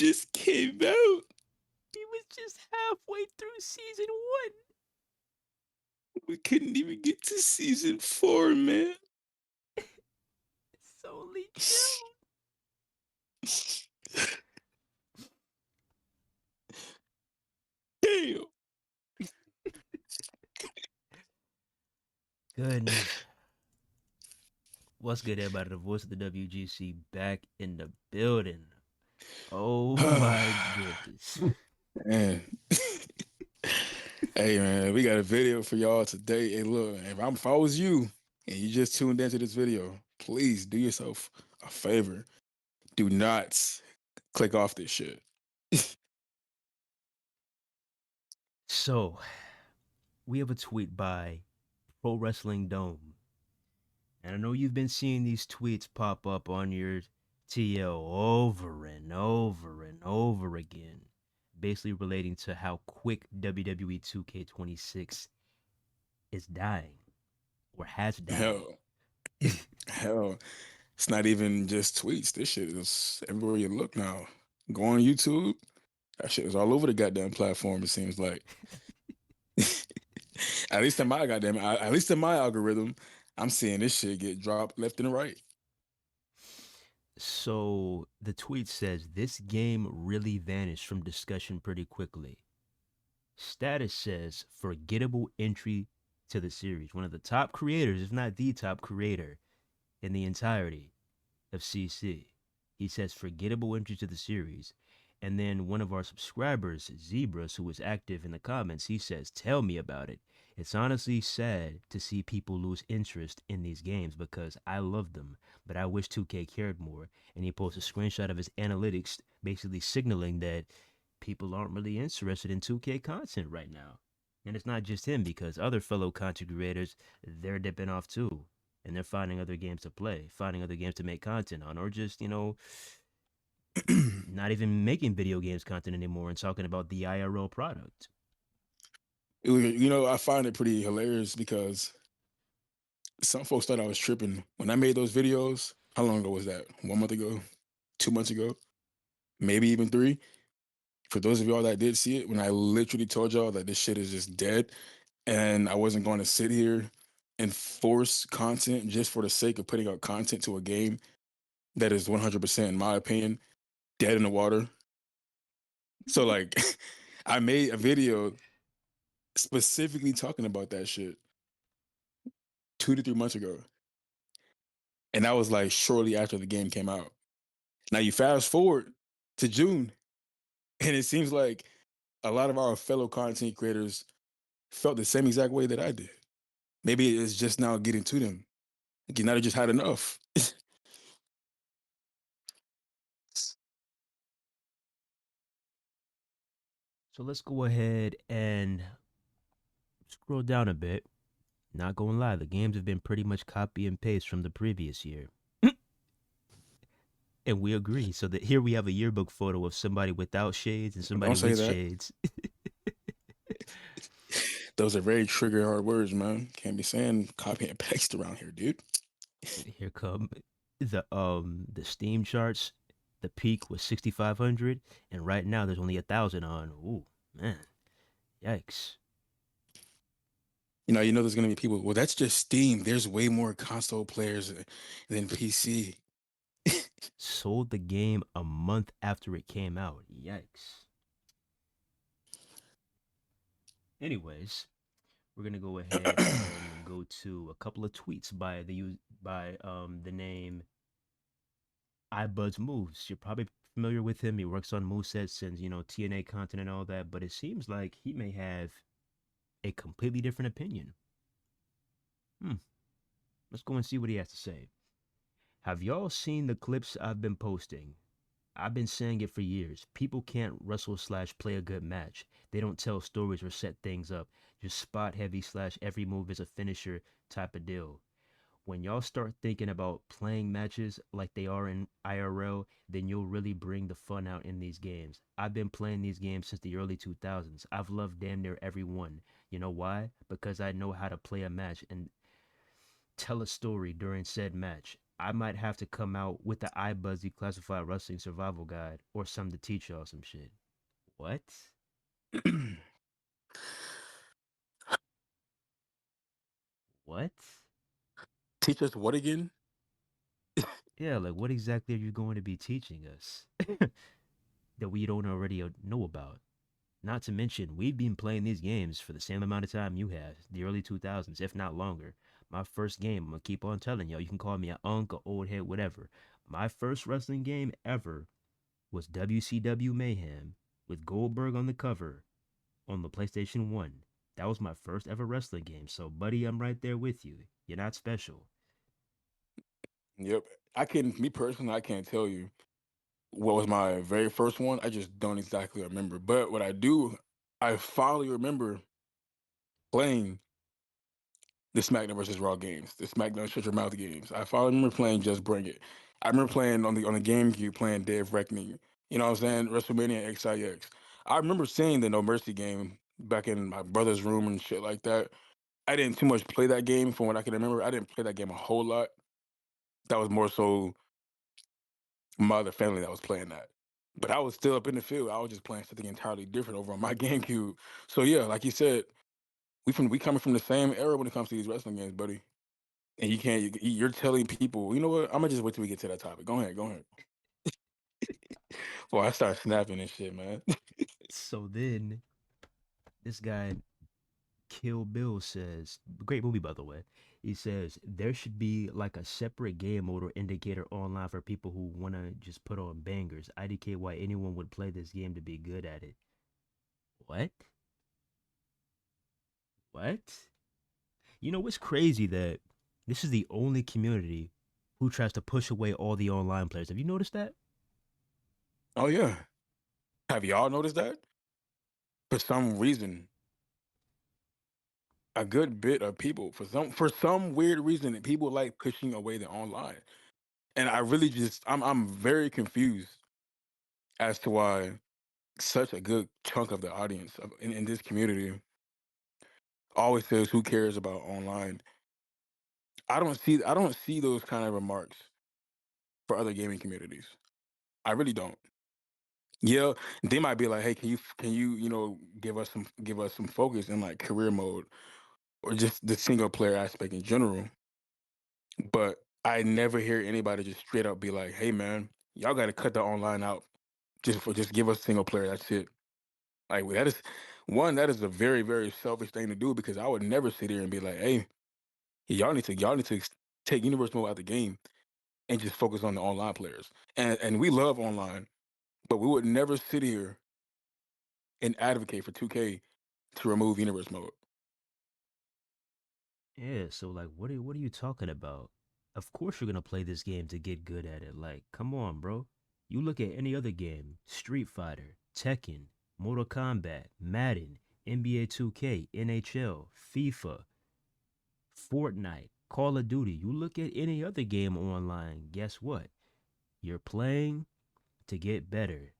just came out. He was just halfway through season 1. We couldn't even get to season 4, man. It's only June. Damn. Goodness. What's good, everybody? The voice of the WGC back in the building. Oh my goodness. Man. Hey, man, we got a video for y'all today. Hey, look, if I was you and you just tuned into this video, please do yourself a favor. Do not click off this shit. So, we have a tweet by Pro Wrestling Dome. And I know you've been seeing these tweets pop up on your TL over and over and over again, basically relating to how quick WWE 2K26 is dying or has died. Hell, hell, it's not even just tweets. This shit is everywhere you look now. Go on YouTube. That shit is all over the goddamn platform. It seems like. At least in my algorithm, I'm seeing this shit get dropped left and right. So the tweet says this game really vanished from discussion pretty quickly. Status says forgettable entry to the series. One of the top creators, if not the top creator in the entirety of CC. He says forgettable entry to the series. And then one of our subscribers, Zebras, who was active in the comments, he says, tell me about it. It's honestly sad to see people lose interest in these games because I love them, but I wish 2K cared more. And he posts a screenshot of his analytics basically signaling that people aren't really interested in 2K content right now. And it's not just him because other fellow content creators, they're dipping off too. And they're finding other games to play, finding other games to make content on, or just, not even making video games content anymore and talking about the IRL product. I find it pretty hilarious because some folks thought I was tripping when I made those videos. How long ago was that? 1 month ago? 2 months ago? Maybe even 3. For those of y'all that did see it, when I literally told y'all that this shit is just dead and I wasn't going to sit here and force content just for the sake of putting out content to a game that is 100%, in my opinion, dead in the water. So, like, I made a video specifically talking about that shit 2 to 3 months ago. And that was like shortly after the game came out. Now you fast forward to June, and it seems like a lot of our fellow content creators felt the same exact way that I did. Maybe it's just now getting to them. Like, now they just had enough. So let's go ahead and scroll down a bit. Not gonna lie, the games have been pretty much copy and paste from the previous year. And we agree. So that here we have a yearbook photo of somebody without shades and somebody Don't say with that. shades. Those are very trigger hard words, man. Can't be saying copy and paste around here, dude. Here come the Steam charts. The peak was 6,500, and right now there's only 1,000 on. Ooh, man, yikes! There's gonna be people. Well, that's just Steam. There's way more console players than PC. Sold the game a month after it came out. Yikes. Anyways, we're gonna go ahead and go to a couple of tweets by the name iBuzz Moves. You're probably familiar with him. He works on movesets and TNA content and all that, but it seems like he may have a completely different opinion. Let's go and see what he has to say. Have y'all seen the clips I've been posting? I've been saying it for years. People can't wrestle slash play a good match. They don't tell stories or set things up. Just spot heavy slash every move is a finisher type of deal. When y'all start thinking about playing matches like they are in IRL, then you'll really bring the fun out in these games. I've been playing these games since the early 2000s. I've loved damn near every one. You know why? Because I know how to play a match and tell a story during said match. I might have to come out with the iBuzzy classified wrestling survival guide or something to teach y'all some shit. What? What? Teach us what again? Yeah, like what exactly are you going to be teaching us that we don't already know about? Not to mention, we've been playing these games for the same amount of time you have, the early 2000s, if not longer. My first game, I'm gonna keep on telling y'all, you can call me an unk, or old head, whatever. My first wrestling game ever was WCW Mayhem with Goldberg on the cover on the PlayStation 1. That was my first ever wrestling game. So, buddy, I'm right there with you. You're not special. Yep. Me personally, I can't tell you what was my very first one. I just don't exactly remember. But what I do, I finally remember playing the SmackDown versus Raw games, the SmackDown Shut Your Mouth games. I finally remember playing Just Bring It. I remember playing on the GameCube, playing Day of Reckoning. You know what I'm saying? WrestleMania XIX. I remember seeing the No Mercy game back in my brother's room and shit like that. I didn't too much play that game from what I can remember. I didn't play that game a whole lot. That was more so my other family that was playing that. But I was still up in the field. I was just playing something entirely different over on my GameCube. So yeah, like you said, we coming from the same era when it comes to these wrestling games, buddy. And you can't. You're telling people. You know what? I'm gonna just wait till we get to that topic. Go ahead. Go ahead. Boy, I start snapping and shit, man. So then, this guy, Kill Bill, says, great movie, by the way. He says, there should be like a separate game mode or indicator online for people who want to just put on bangers. IDK why anyone would play this game to be good at it. What? What? You know, it's crazy that this is the only community who tries to push away all the online players. Have you noticed that? Oh yeah. Have y'all noticed that? For some reason, a good bit of people, for some weird reason, that people like pushing away the online. And I really just I'm very confused as to why such a good chunk of the audience in this community always says who cares about online. I don't see those kind of remarks for other gaming communities. I really don't. Yeah, they might be like, "Hey, can you give us some focus in like career mode or just the single player aspect in general." But I never hear anybody just straight up be like, "Hey, man, y'all got to cut the online out just give us single player. That's it." Like that is a very very selfish thing to do because I would never sit here and be like, "Hey, y'all need to take universe mode out the game and just focus on the online players." And we love online, but we would never sit here and advocate for 2K to remove universe mode. Yeah, so like what are you talking about? Of course you're gonna play this game to get good at it. Like, come on, bro. You look at any other game, Street Fighter, Tekken, Mortal Kombat, Madden, NBA 2K, NHL, FIFA, Fortnite, Call of Duty. You look at any other game online, guess what? You're playing to get better.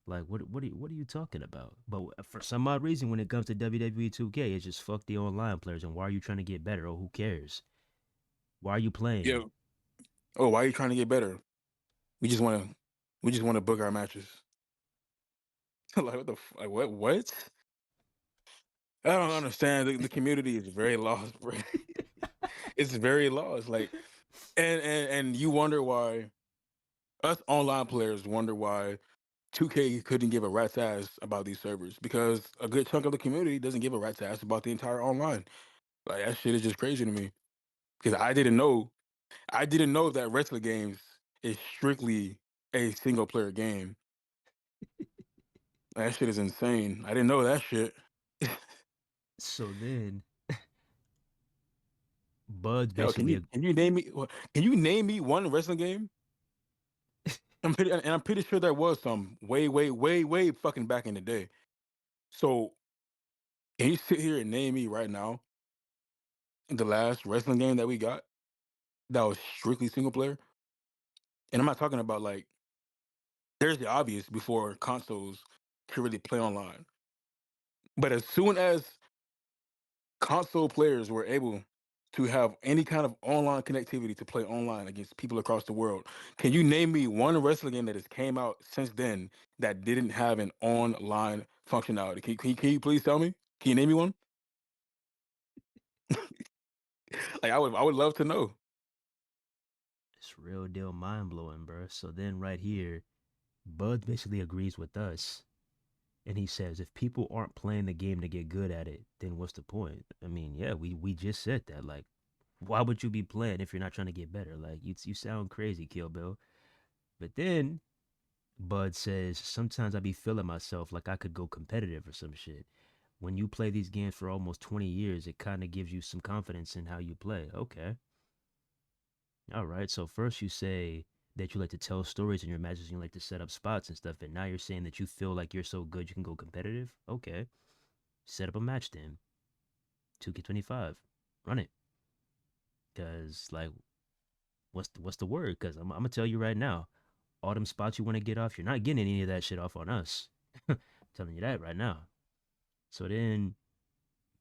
Like what are you talking about? But for some odd reason, when it comes to WWE 2K, it's just fuck the online players. And why are you trying to get better? Oh, who cares? Why are you Yeah. playing? Oh, why are you trying to get better? We just want to we just want to book our matches. Like what the like what? I don't understand. The community is very lost, bro. It's very lost. Like and you wonder why us online players wonder why 2K couldn't give a rat's ass about these servers because a good chunk of the community doesn't give a rat's ass about the entire online. Like that shit is just crazy to me because I didn't know that wrestling games is strictly a single player game. That shit is insane. I didn't know that shit. So then Bud's Yo, can you basically can you name me can you name me one wrestling game? I'm pretty sure there was some way, way, way, way fucking back in the day. So can you sit here and name me right now the last wrestling game that we got that was strictly single player? And I'm not talking about like there's the obvious before consoles could really play online. But as soon as console players were able to have any kind of online connectivity to play online against people across the world. Can you name me one wrestling game that has came out since then that didn't have an online functionality? Can you please tell me? Can you name me one? Like I would love to know. It's real deal mind blowing, bro. So then right here, Bud basically agrees with us. And he says, if people aren't playing the game to get good at it, then what's the point? I mean, yeah, we just said that. Like, why would you be playing if you're not trying to get better? Like, you sound crazy, Kill Bill. But then Bud says, sometimes I be feeling myself like I could go competitive or some shit. When you play these games for almost 20 years, it kind of gives you some confidence in how you play. Okay. All right. So first you say that you like to tell stories in your matches and you like to set up spots and stuff. And now you're saying that you feel like you're so good you can go competitive. Okay. Set up a match then. 2K25. Run it. Cause like what's the word? Cause I'm gonna tell you right now, all them spots you want to get off, you're not getting any of that shit off on us. Telling you that right now. So then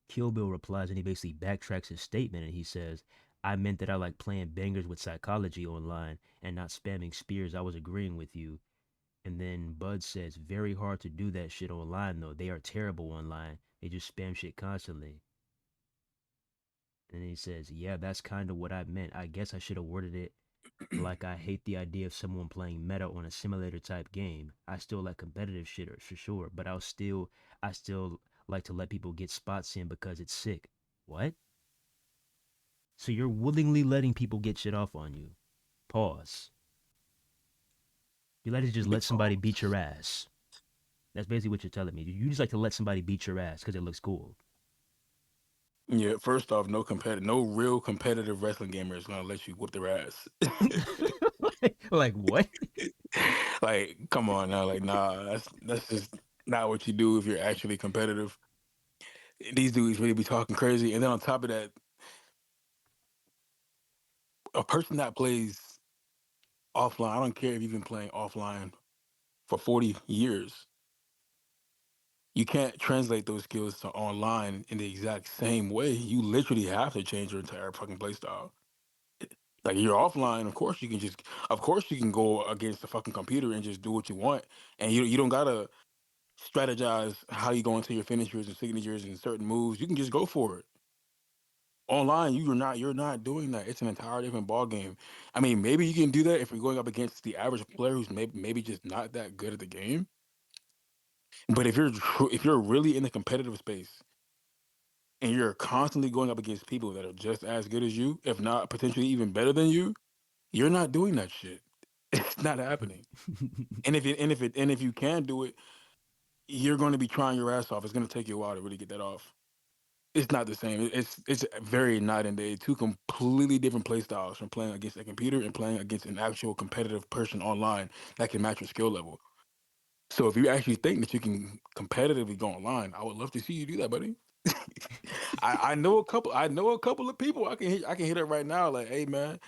Kill Bill replies and he basically backtracks his statement and he says, I meant that I like playing bangers with psychology online and not spamming spears. I was agreeing with you. And then Bud says, very hard to do that shit online though. They are terrible online. They just spam shit constantly. And he says, yeah, that's kind of what I meant. I guess I should have worded it like I hate the idea of someone playing meta on a simulator type game. I still like competitive shit for sure, but I still like to let people get spots in because it's sick. What? So you're willingly letting people get shit off on you. Pause. You like to just let Big somebody beat your pause. ass. That's basically what you're telling me. You just like to let somebody beat your ass because it looks cool. Yeah, first off, no real competitive wrestling gamer is gonna let you whoop their ass. Like what? Like, come on now, like, nah, that's just not what you do if you're actually competitive. These dudes really be talking crazy, and then on top of that, a person that plays offline, I don't care if you've been playing offline for 40 years, you can't translate those skills to online in the exact same way. You literally have to change your entire fucking play style. Like you're offline, of course you can go against the fucking computer and just do what you want, and you don't gotta strategize how you go into your finishers and signatures and certain moves. You can just go for it. Online, you're not doing that. It's an entire different ball game. I mean, maybe you can do that if you're going up against the average player who's maybe just not that good at the game. But if you're really in the competitive space and you're constantly going up against people that are just as good as you, if not potentially even better than you, you're not doing that shit. It's not happening. And if you can do it, you're going to be trying your ass off. It's going to take you a while to really get that off. It's not the same. It's very night and day. Two completely different play styles from playing against a computer and playing against an actual competitive person online that can match your skill level. So if you actually think that you can competitively go online, I would love to see you do that, buddy. I know a couple of people I can hit up right now. Like, hey man,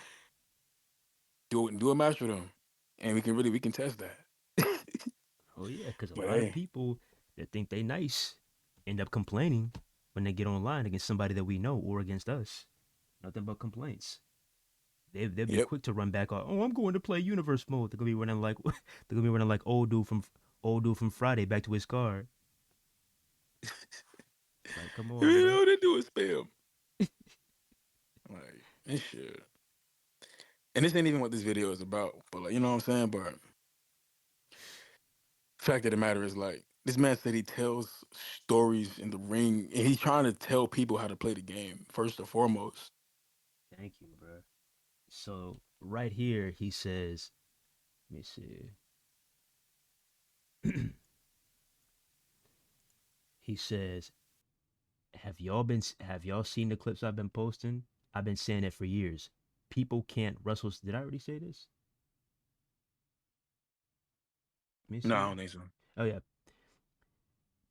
do a match with them, and we can test that. Oh yeah, because a But lot of hey, people that think they nice end up complaining when they get online against somebody that we know or against us. Nothing but complaints. They'll be yep, quick to run back on. Oh, I'm going to play universe mode. They're gonna be running like they're gonna be running like old dude from Friday back to his car. Like, come on, you bro. know they do is spam. Like this shit. And this ain't even what this video is about. But like, you know what I'm saying? But fact of the matter is, like, this man said he tells stories in the ring, and he's trying to tell people how to play the game first and foremost. Thank you, bro. So right here he says, let me see. He says, have y'all seen the clips I've been posting? I've been saying it for years. People can't wrestle. Did I already say this? Let me No, I see. don't think so. Oh yeah,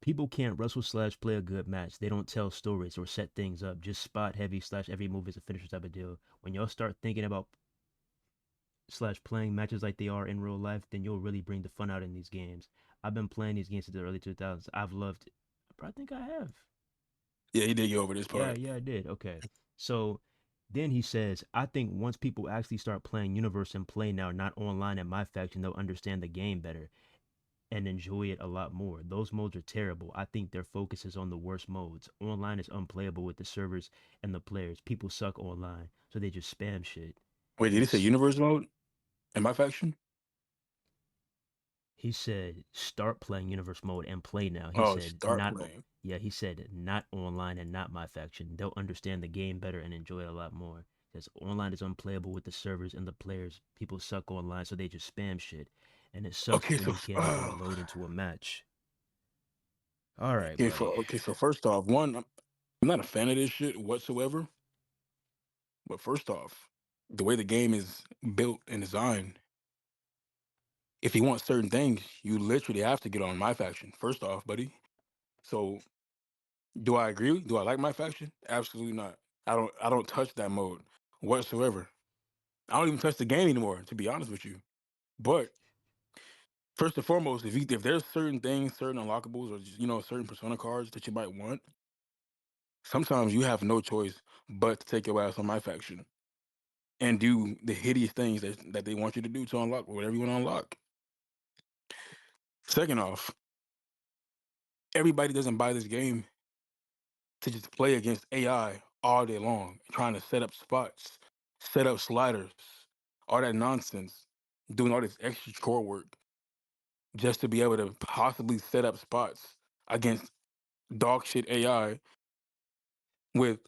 people can't wrestle slash play a good match. They don't tell stories or set things up. Just spot heavy slash every move is a finisher type of deal. When y'all start thinking about slash playing matches like they are in real life, then you'll really bring the fun out in these games. I've been playing these games since the early 2000s. I've loved it. But I think I have. Yeah, he did get over this Yeah, part. yeah, I did. Okay. So Then he says, I think once people actually start playing Universe and Play Now, not online at my faction, they'll understand the game better and enjoy it a lot more. Those modes are terrible. I think their focus is on the worst modes. Online is unplayable with the servers and the players. People suck online, so they just spam shit. Wait, And did he say it's universe mode in my faction? he said start playing Universe mode and play now. He Oh, said start not playing. yeah, he said not online and not my faction. They'll understand the game better and enjoy it a lot more. Because online is unplayable with the servers and the players. People suck online, so they just spam shit. And it sucks Okay, when so you can't even load into a match. All right, okay, buddy. so first off, one, I'm not a fan of this shit whatsoever. But first off, the way the game is built and designed, if you want certain things, you literally have to get on my faction. First off, buddy. So, do I agree? Do I like my faction? Absolutely not. I don't touch that mode whatsoever. I don't even touch the game anymore, to be honest with you. But first and foremost, if there's certain things, certain unlockables, or just, certain persona cards that you might want, sometimes you have no choice but to take your ass on my faction and do the hideous things that they want you to do to unlock whatever you want to unlock. Second off, everybody doesn't buy this game to just play against AI all day long, trying to set up spots, set up sliders, all that nonsense, doing all this extra core work just to be able to possibly set up spots against dog shit AI with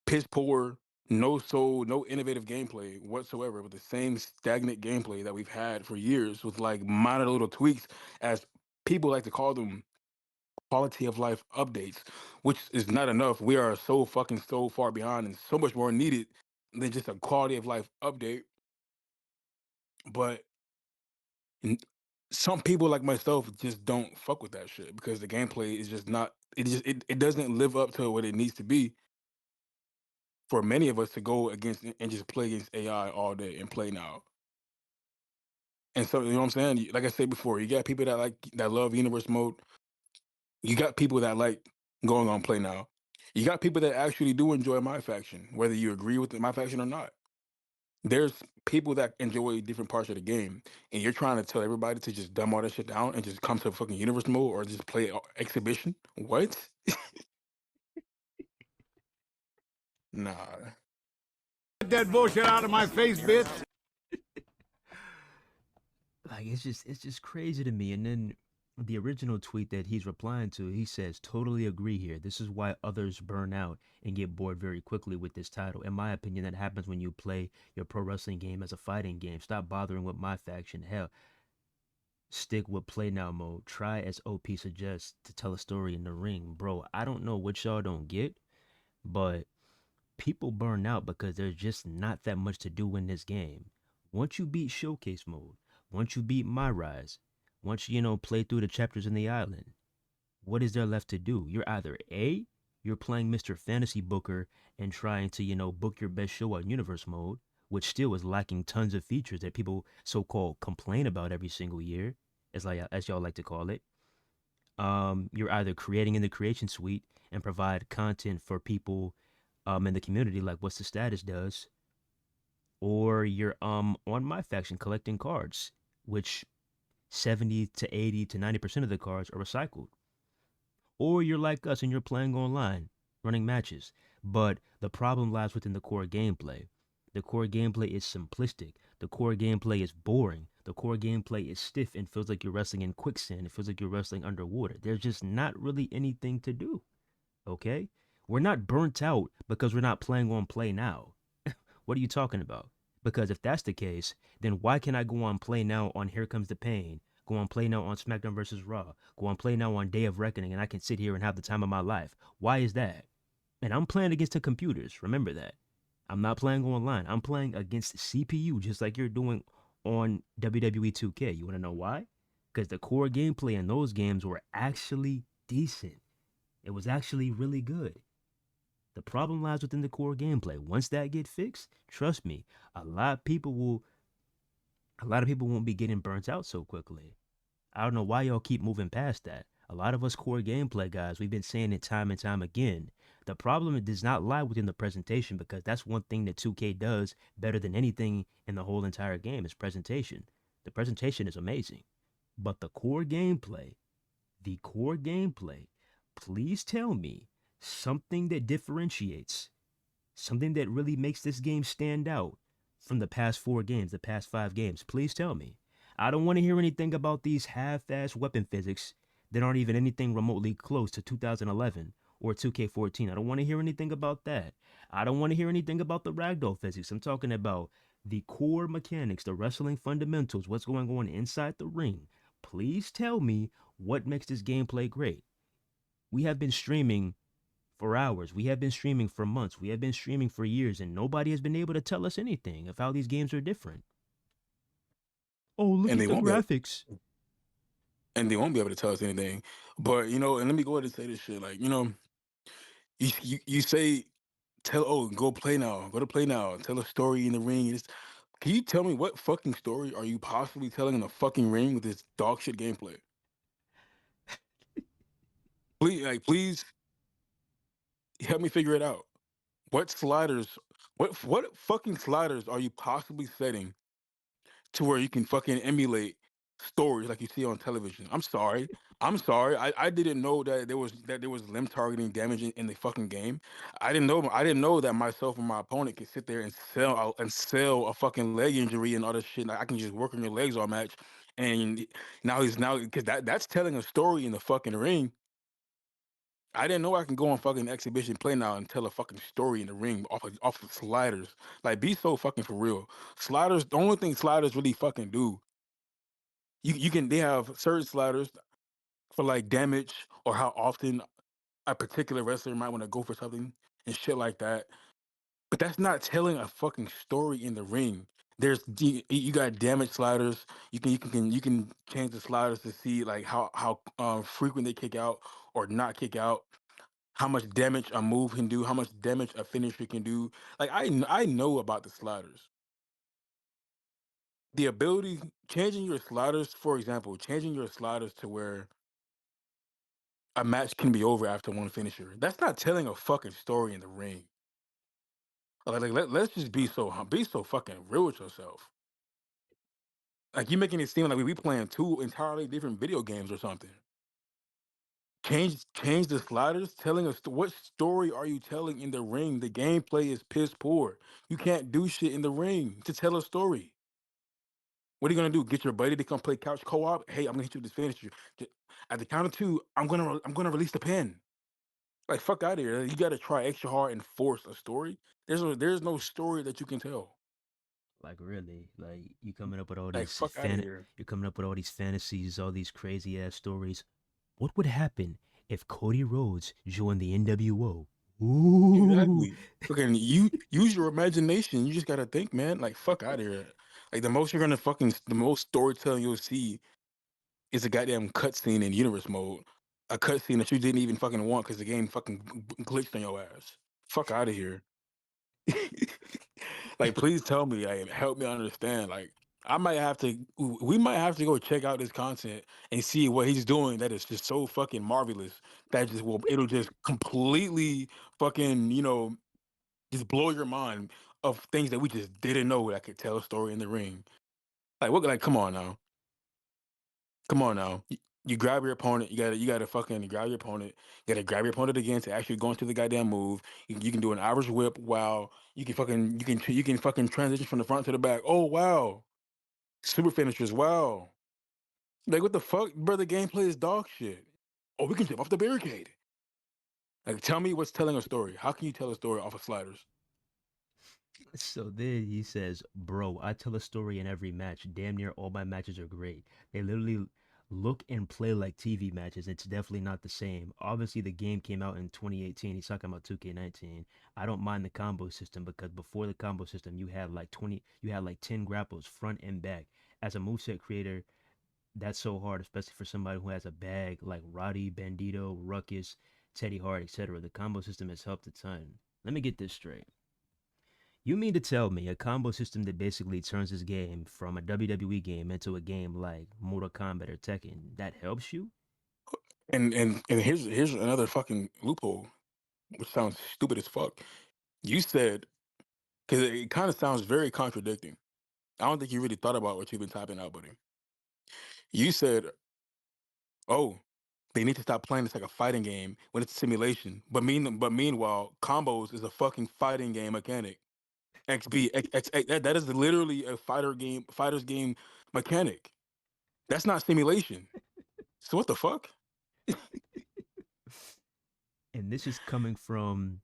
piss poor, no soul, no innovative gameplay whatsoever, with the same stagnant gameplay that we've had for years with like minor little tweaks, as people like to call them, quality of life updates, which is not enough. We are so far behind and so much more needed than just a quality of life update. But n- some people like myself just don't fuck with that shit because the gameplay is just not. It doesn't live up to what it needs to be for many of us to go against and just play against AI all day and play now. And so you know what I'm saying? Like I said before, you got people that love universe mode. You got people that like going on play now. You got people that actually do enjoy my faction, whether you agree with my faction or not. There's people that enjoy different parts of the game, and you're trying to tell everybody to just dumb all that shit down and just come to fucking universe mode or just play exhibition. What? Nah. Get that bullshit out of my face, bitch. Like it's just crazy to me. And then the original tweet that he's replying to, he says, totally agree here. This is why others burn out and get bored very quickly with this title. In my opinion, that happens when you play your pro wrestling game as a fighting game. Stop bothering with my faction. Hell, stick with play now mode. Try as OP suggests to tell a story in the ring. Bro, I don't know what y'all don't get, but people burn out because there's just not that much to do in this game. Once you beat showcase mode, once you beat my rise, once you play through the chapters in the island, what is there left to do? You're either A, you're playing Mr. Fantasy Booker and trying to book your best show on universe mode, which still is lacking tons of features that people so-called complain about every single year, as y'all like to call it. You're either creating in the creation suite and provide content for people in the community, like What's the Status does, or you're on my faction collecting cards, which 70 to 80 to 90% of the cards are recycled. Or you're like us and you're playing online, running matches. But the problem lies within the core gameplay. The core gameplay is simplistic. The core gameplay is boring. The core gameplay is stiff and feels like you're wrestling in quicksand. It feels like you're wrestling underwater. There's just not really anything to do. Okay? We're not burnt out because we're not playing on play now. What are you talking about? Because if that's the case, then why can I go on play now on Here Comes the Pain? Go on play now on SmackDown versus Raw. Go on play now on Day of Reckoning, and I can sit here and have the time of my life. Why is that? And I'm playing against the computers. Remember that. I'm not playing online. I'm playing against the CPU just like you're doing on WWE 2K. You want to know why? Because the core gameplay in those games were actually decent. It was actually really good. The problem lies within the core gameplay. Once that get fixed, trust me, a lot of people will a lot of people won't be getting burnt out so quickly. I don't know why y'all keep moving past that. A lot of us core gameplay guys, we've been saying it time and time again. The problem does not lie within the presentation because that's one thing that 2K does better than anything in the whole entire game is presentation. The presentation is amazing. But the core gameplay, please tell me something that differentiates, something that really makes this game stand out from the past 4 games, the past 5 games. Please tell me. I don't want to hear anything about these half-ass weapon physics that aren't even anything remotely close to 2011 or 2K14. I don't want to hear anything about that. I don't want to hear anything about the ragdoll physics. I'm talking about the core mechanics, the wrestling fundamentals, what's going on inside the ring. Please tell me what makes this gameplay great. We have been streaming for hours. We have been streaming for months. We have been streaming for years, and nobody has been able to tell us anything of how these games are different. Oh, look And at they the won't be able, graphics. and they won't be able to tell us anything. But and let me go ahead and say this shit. Like, you say, tell, oh, go play now, go to play now, tell a story in the ring. Can you tell me what fucking story are you possibly telling in the fucking ring with this dog shit gameplay? Please help me figure it out. What sliders, what fucking sliders are you possibly setting to where you can fucking emulate stories like you see on television? I'm sorry. I'm sorry. I didn't know that there was limb targeting damage in the fucking game. I didn't know that myself and my opponent could sit there and sell a fucking leg injury and other shit. Like I can just work on your legs all match. And now because that's telling a story in the fucking ring. I didn't know I can go on fucking exhibition play now and tell a fucking story in the ring off of sliders. Like, be so fucking for real. Sliders, the only thing sliders really fucking do, they have certain sliders for like damage or how often a particular wrestler might want to go for something and shit like that. But that's not telling a fucking story in the ring. You got damage sliders. You can change the sliders to see like how frequent they kick out or not kick out, how much damage a move can do, how much damage a finisher can do. Like I know about the sliders. The ability changing your sliders, for example, changing your sliders to where a match can be over after one finisher. That's not telling a fucking story in the ring. Let's just be so fucking real with yourself. Like you making it seem like we playing two entirely different video games or something. Change the sliders. Telling us what story are you telling in the ring? The gameplay is piss poor. You can't do shit in the ring to tell a story. What are you gonna do? Get your buddy to come play couch co-op? Hey, I'm gonna hit you with this finisher. At the count of two, I'm gonna release the pin. Like fuck out of here. You gotta try extra hard and force a story. There's no story that you can tell. Like really, like you coming up with all Like these fuck out of here. you're coming up with all these fantasies, all these crazy ass stories. What would happen if Cody Rhodes joined the NWO? Ooh, Exactly. Fucking you use your imagination. You just gotta think, man. Like fuck out of here. Like the most storytelling you'll see is a goddamn cutscene in universe mode. A cutscene that you didn't even fucking want because the game fucking glitched on your ass. Fuck out of here. Like, please tell me, like, help me understand. Like, we might have to go check out this content and see what he's doing that is just so fucking marvelous that it'll just completely fucking, just blow your mind of things that we just didn't know that could tell a story in the ring. Like, come on now. Come on now. You grab your opponent. You gotta fucking grab your opponent. You gotta grab your opponent again to actually go into the goddamn move. You can do an Irish whip. Wow. You can fucking transition from the front to the back. Oh wow. Super finishers. Wow. Like what the fuck, brother? Gameplay is dog shit. Oh, we can jump off the barricade. Like, tell me what's telling a story. How can you tell a story off of sliders? so then he says, "Bro, I tell a story in every match. Damn near all my matches are great. They literally look and play like TV matches. It's definitely not the same. Obviously, the game came out in 2018. He's talking about 2K19. I don't mind the combo system because before the combo system, you had like 10 grapples front and back. As a moveset creator, that's so hard, especially for somebody who has a bag like Roddy, Bandito, Ruckus, Teddy Hart, etc. The combo system has helped a ton. Let me get this straight. You mean to tell me a combo system that basically turns this game from a WWE game into a game like Mortal Kombat or Tekken, that helps you? And here's another fucking loophole. which sounds stupid as fuck. You said, because it kind of sounds very contradicting. I don't think you really thought about what you've been typing out, buddy. You said, "Oh, they need to stop playing this like a fighting game when it's a simulation." But meanwhile, combos is a fucking fighting game mechanic. That is literally a fighter's game mechanic. That's not simulation. So what the fuck? And this is coming from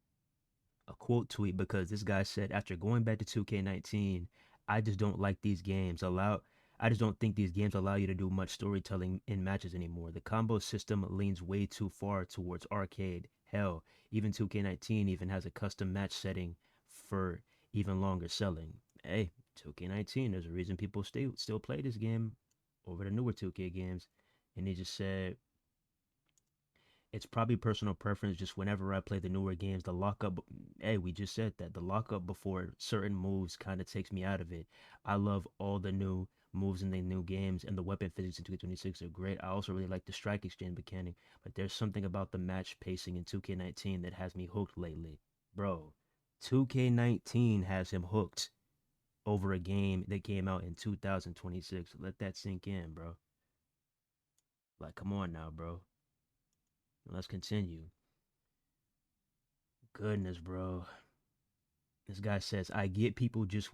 a quote tweet because this guy said after going back to 2K19, I just don't like these games. I just don't think these games allow you to do much storytelling in matches anymore. The combo system leans way too far towards arcade. Hell, even 2K19 even has a custom match setting for even longer selling. Hey, 2K19, there's a reason people still play this game over the newer 2K games. And he just said it's probably personal preference. Just whenever I play the newer games, the lockup, hey, we just said that the lockup before certain moves kind of takes me out of it. I love all the new moves in the new games, and the weapon physics in 2K26 are great. I also really like the strike exchange mechanic, but there's something about the match pacing in 2K19 that has me hooked lately. Bro, 2K19 has him hooked over a game that came out in 2026. Let that sink in, bro. Like, come on now, bro. Let's continue. Goodness, bro. This guy says, I get people just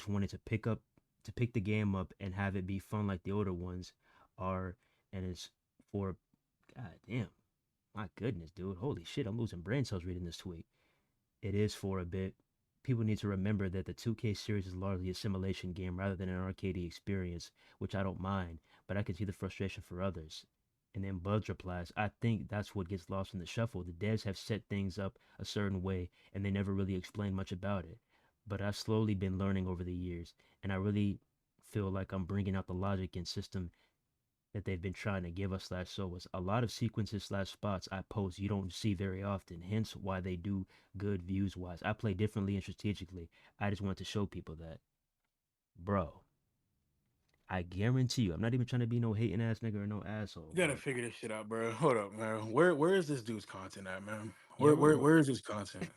wanted to pick the game up and have it be fun like the older ones are, and it's for God damn. My goodness, dude. Holy shit, I'm losing brain cells reading this tweet. It is for a bit. People need to remember that the 2K series is largely a simulation game rather than an arcade experience, which I don't mind, but I can see the frustration for others. And then Buds replies, I think that's what gets lost in the shuffle. The devs have set things up a certain way, and they never really explain much about it. But I've slowly been learning over the years, and I really feel like I'm bringing out the logic and system that they've been trying to give us slash show us. A lot of sequences slash spots I post you don't see very often, hence why they do good views wise. I play differently and strategically. I just want to show people that. Bro, I guarantee you, I'm not even trying to be no hating ass nigga or no asshole, You gotta but figure this shit out, bro. Hold up, man. Where is this dude's content at, man? yeah, Where is his content?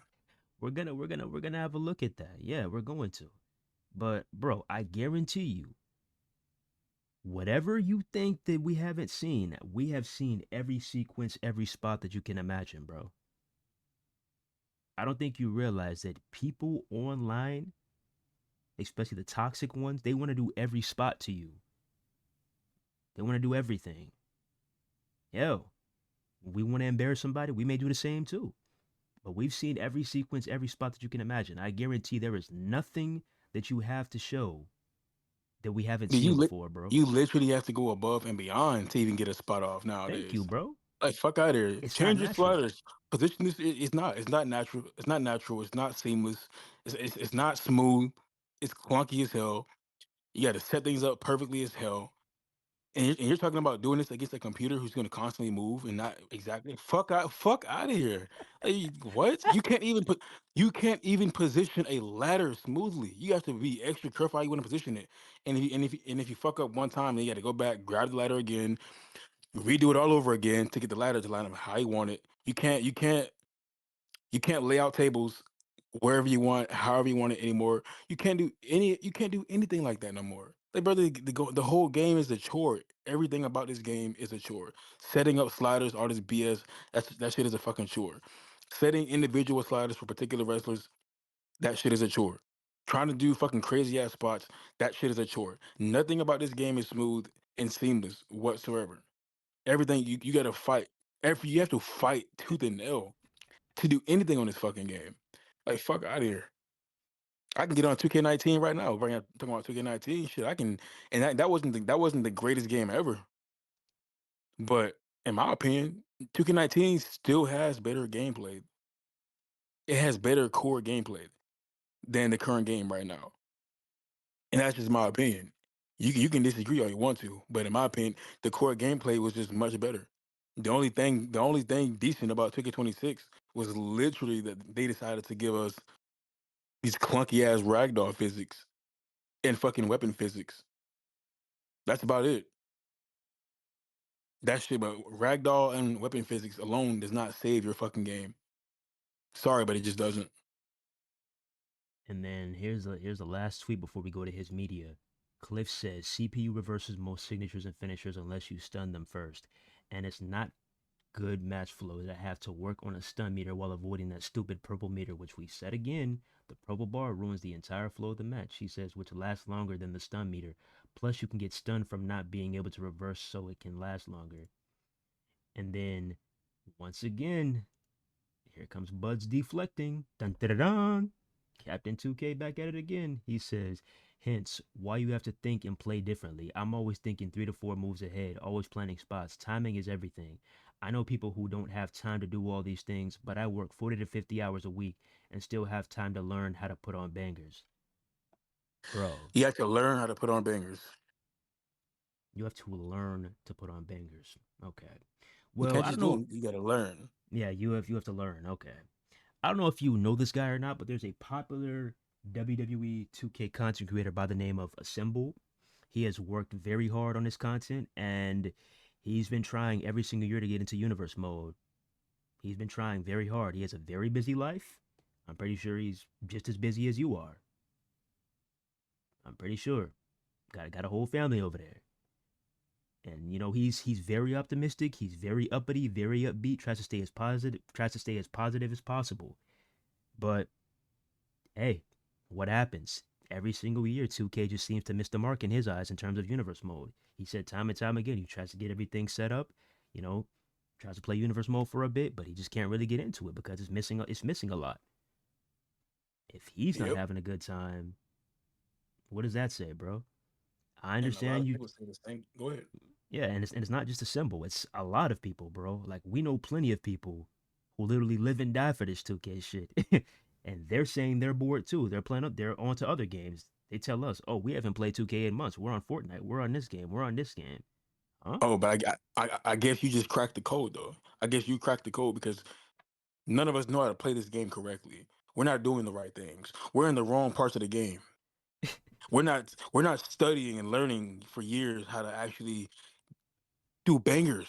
we're gonna have a look at that. Yeah, we're going to. But bro, I guarantee you, whatever you think that we haven't seen, we have seen every sequence, every spot that you can imagine, bro. I don't think you realize that people online, especially the toxic ones, they want to do every spot to you. They want to do everything. Yo, we want to embarrass somebody, we may do the same too. But we've seen every sequence, every spot that you can imagine. I guarantee there is nothing that you have to show that we haven't Dude, seen before, bro. you literally have to go above and beyond to even get a spot off Thank you, nowadays. bro. Like fuck out of here. It's not Change your natural. sliders. Position this. It's not natural. It's not natural. It's not seamless. It's not smooth. It's clunky as hell. You got to set things up perfectly as hell. And you're talking about doing this against a computer who's going to constantly move and not exactly fuck out of here. Like, what? You can't even position a ladder smoothly. You have to be extra careful how you want to position it. And if you fuck up one time, then you got to go back, grab the ladder again, redo it all over again to get the ladder to line up how you want it. You can't lay out tables wherever you want, however you want it anymore. You can't do anything like that no more. Like brother, the whole game is a chore. Everything about this game is a chore. Setting up sliders, all this BS, that shit is a fucking chore. Setting individual sliders for particular wrestlers, that shit is a chore. Trying to do fucking crazy ass spots, that shit is a chore. Nothing about this game is smooth and seamless whatsoever. Everything you gotta fight. You have to fight tooth and nail to do anything on this fucking game. Like fuck out of here. I can get on 2K19 right now. Right now, talking about 2K19 shit. I can, and that wasn't the greatest game ever. But in my opinion, 2K19 still has better gameplay. It has better core gameplay than the current game right now, and that's just my opinion. You can disagree all you want to, but in my opinion, the core gameplay was just much better. The only thing decent about 2K26 was literally that they decided to give us these clunky ass ragdoll physics and fucking weapon physics. That's about it. That shit, but ragdoll and weapon physics alone does not save your fucking game. Sorry, but it just doesn't. And then here's the last tweet before we go to his media. Cliff says CPU reverses most signatures and finishers unless you stun them first, and it's not good match flow that have to work on a stun meter while avoiding that stupid purple meter, which we said again, the purple bar ruins the entire flow of the match, he says, which lasts longer than the stun meter. Plus, you can get stunned from not being able to reverse, so it can last longer. And then, once again, here comes Bud's deflecting. Dun dun dun dun. Captain 2K back at it again. He says, hence why you have to think and play differently. I'm always thinking 3 to 4 moves ahead, always planning spots. Timing is everything. I know people who don't have time to do all these things, but I work 40 to 50 hours a week and still have time to learn how to put on bangers. Bro, You have to learn how to put on bangers. you have to learn to put on bangers. Okay. You Well, can't I don't just do know. them. You got to learn. Yeah, you have to learn. Okay. I don't know if you know this guy or not, but there's a popular WWE 2K content creator by the name of Assemble. He has worked very hard on his content, and he's been trying every single year to get into universe mode. He's been trying very hard. He has a very busy life. I'm pretty sure he's just as busy as you are. I'm pretty sure. Got a whole family over there. And he's very optimistic, he's very uppity, very upbeat, tries to stay as positive as possible. But hey, what happens? Every single year, 2K just seems to miss the mark in his eyes in terms of universe mode. He said time and time again, he tries to get everything set up, you know, tries to play universe mode for a bit, but he just can't really get into it because it's missing a lot. If he's not Yep. having a good time, what does that say, bro? I And a lot understand of you. people say the same. Go ahead. Yeah, and it's not just a symbol. It's a lot of people, bro. Like we know plenty of people who literally live and die for this 2K shit. And they're saying they're bored too. They're on to other games. They tell us, "Oh, we haven't played 2K in months. We're on Fortnite. We're on this game. We're on this game." Huh? Oh, but I guess you just cracked the code though. I guess you cracked the code because none of us know how to play this game correctly. We're not doing the right things. We're in the wrong parts of the game. We're not studying and learning for years how to actually do bangers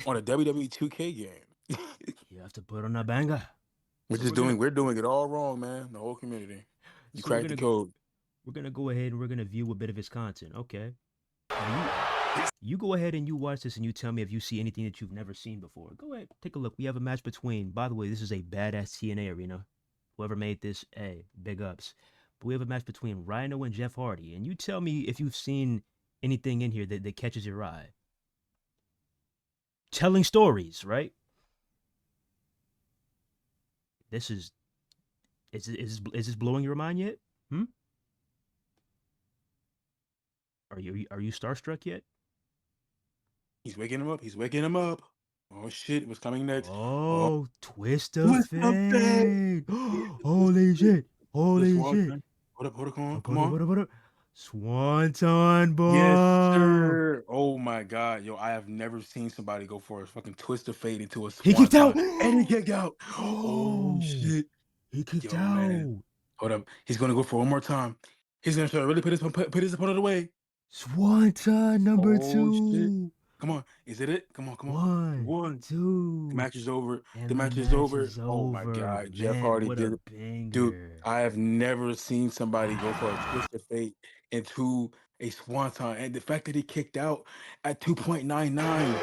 on a WWE 2K game. You have to put on a banger. we're So just we're gonna doing we're doing it all wrong, man. The whole community. You so we're cracked the gonna code. we're gonna go ahead and we're gonna view a bit of his content. Okay. Now you go ahead and you watch this and you tell me if you see anything that you've never seen before. Go ahead, take a look. We have a match between, by the way, this is a badass TNA arena. Whoever made this, hey, big ups. But we have a match between Rhino and Jeff Hardy. And you tell me if you've seen anything in here that catches your eye. Telling stories, right? This is this blowing your mind yet? Hmm? Are you starstruck yet? He's waking him up. He's waking him up. Oh shit! What's coming next? Oh, Oh, twist of twist of fate. fate. Yeah, the twist of Holy fate. shit. The Holy shit. swan. Hold up, come on, What come up, on. what up, what up? Swanton Yes, bomb. sir. Oh my God, yo, I have never seen somebody go for a fucking twist of fate into a He kicked out. swanton, and he kicked out. Oh Oh, shit, he kicked yo, man. out. Hold up, he's gonna go for one more time. He's gonna try to really put his opponent away. Swanton number Oh shit, two. come on, is it? Come on, come on. One, One. The two, match is over. The and the match is match over. is Oh my over. God, Jeff Man, Hardy what did a it. Dude, banger. I have never seen somebody go for a twist of fate into a swanton. And the fact that he kicked out at 2.99.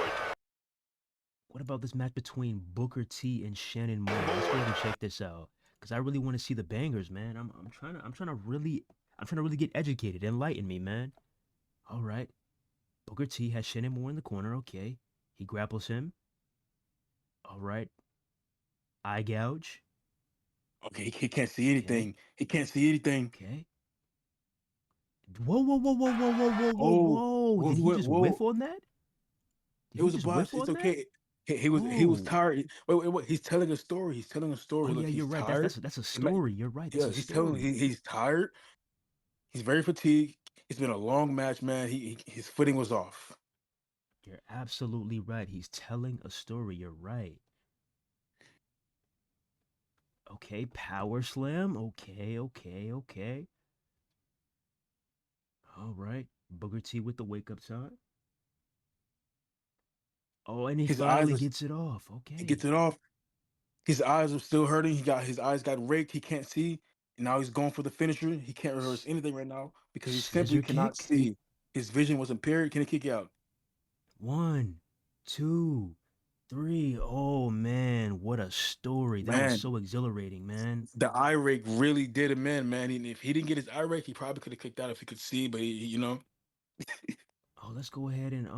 What about this match between Booker T and Shannon Moore? Let's go ahead and check this out. Cause I really want to see the bangers, man. I'm trying to really get educated. Enlighten me, man. All right. Booker T has Shannon Moore in the corner. Okay. He grapples him. All right. Eye gouge. Okay, he can't see Okay. anything. He can't see anything. Okay. Whoa, whoa, whoa, whoa, whoa, whoa, whoa, whoa, Oh, whoa. whoa, Did he whoa, just whiff whoa. on that? Did It he was a just botch. whiff It's on that? okay. He was Oh. tired. Wait. He's telling a story. He's telling a Oh story. yeah, Look, you're he's right. That's tired. that's that's a The ma- story. You're right. That's Yeah, a he's telling story. he's tired. He's very fatigued. It's been a long match, man. His footing was off. You're absolutely right. He's telling a story. You're right. Okay, power slam. Okay, okay, okay. All right. Booker T with the wake up time. Oh, and he His eyes finally are. gets it off. He gets Okay. it off. His eyes are still hurting. His eyes got raked. He can't see. And now he's going for the finisher. He can't rehearse anything right now because he simply Scissor cannot kick. see. His vision was impaired. Can he kick out? 1, 2, 3. Oh man, what a story. That was Man, so exhilarating, man. the eye rake really did him in, man. And if he didn't get his eye rake, he probably could have kicked out if he could see. But you know, Oh, let's go ahead and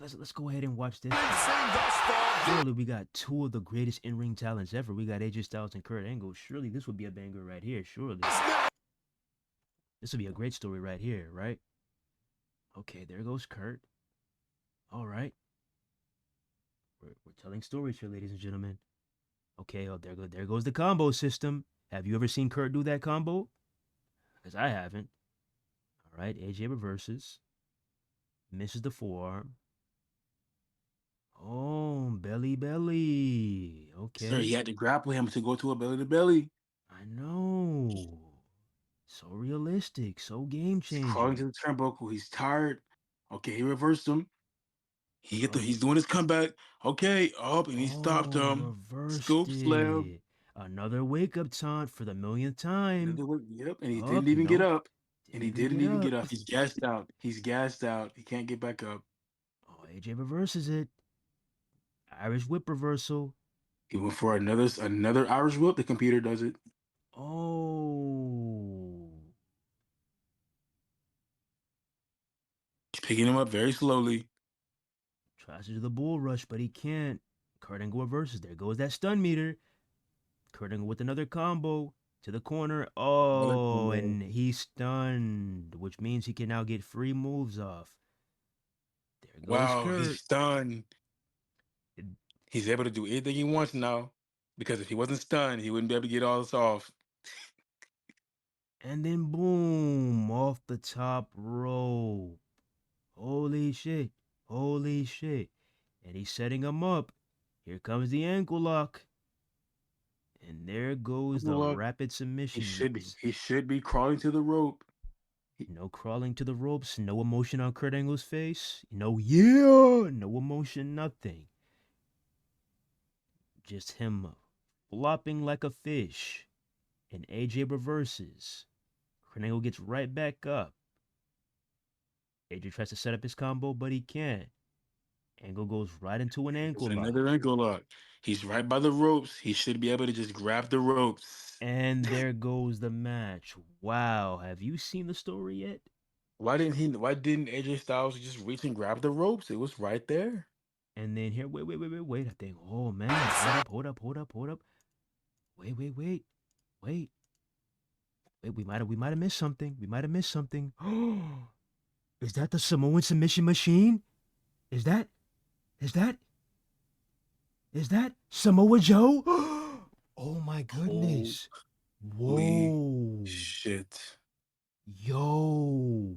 let's go ahead and watch this fight. Surely we got two of the greatest in-ring talents ever. We got AJ Styles and Kurt Angle. Surely this would be a banger right here. Surely. This would be a great story right here, right? Okay, there goes Kurt. All right. We're telling stories here, ladies and gentlemen. Okay, oh there goes the combo system. Have you ever seen Kurt do that combo? Because I haven't. All right, AJ reverses. Misses the forearm. Oh, belly belly. sir, he Okay. had to grapple him to go to a belly to belly. I know. So realistic, so game He's crawling to changing. the turnbuckle. He's tired. Okay, he reversed him. Up. He's doing his comeback. Okay, up and he stopped Oh, him. reversed Scoop slam. it. Another wake up taunt for the millionth time. Yep, and he didn't Up, even get nope. up. And Didn't he even didn't get even get up. up. He's gassed out. He's gassed out. He can't get back up. Oh, AJ reverses it. Irish whip reversal. He went for another Irish whip. The computer does it. Oh. He's picking him up very slowly. Tries to do the bull rush, but he can't. Kurt Angle reverses. There goes that stun meter. Kurt Angle with another combo to the corner. Another Oh, combo. and he's stunned, which means he can now get free moves off. There goes Wow, Kurt. he's stunned. He's able to do anything he wants now. Because if he wasn't stunned, he wouldn't be able to get all this off. And then boom, off the top rope. Holy shit. Holy shit. And he's setting him up. Here comes the ankle lock. And there goes the Look, rapid submissions. he should be crawling to the rope. No crawling to the ropes, no emotion on Kurt Angle's face. No, yeah, no emotion, nothing. Just him flopping like a fish. And AJ reverses. Kurt Angle gets right back up. AJ tries to set up his combo, but he can't. Angle goes right into an It's ankle lock. another ankle lock. He's right by the ropes. He should be able to just grab the ropes. And there goes the match. Wow, have you seen the story yet? Why didn't AJ Styles just reach and grab the ropes? It was right there. And then here, wait. I think, oh man, hold up. Wait. Wait, we might have missed something. We might have missed something. Is that the Samoan submission machine? Is that is that is that Samoa Joe? Oh my Holy goodness. Whoa. shit. Yo.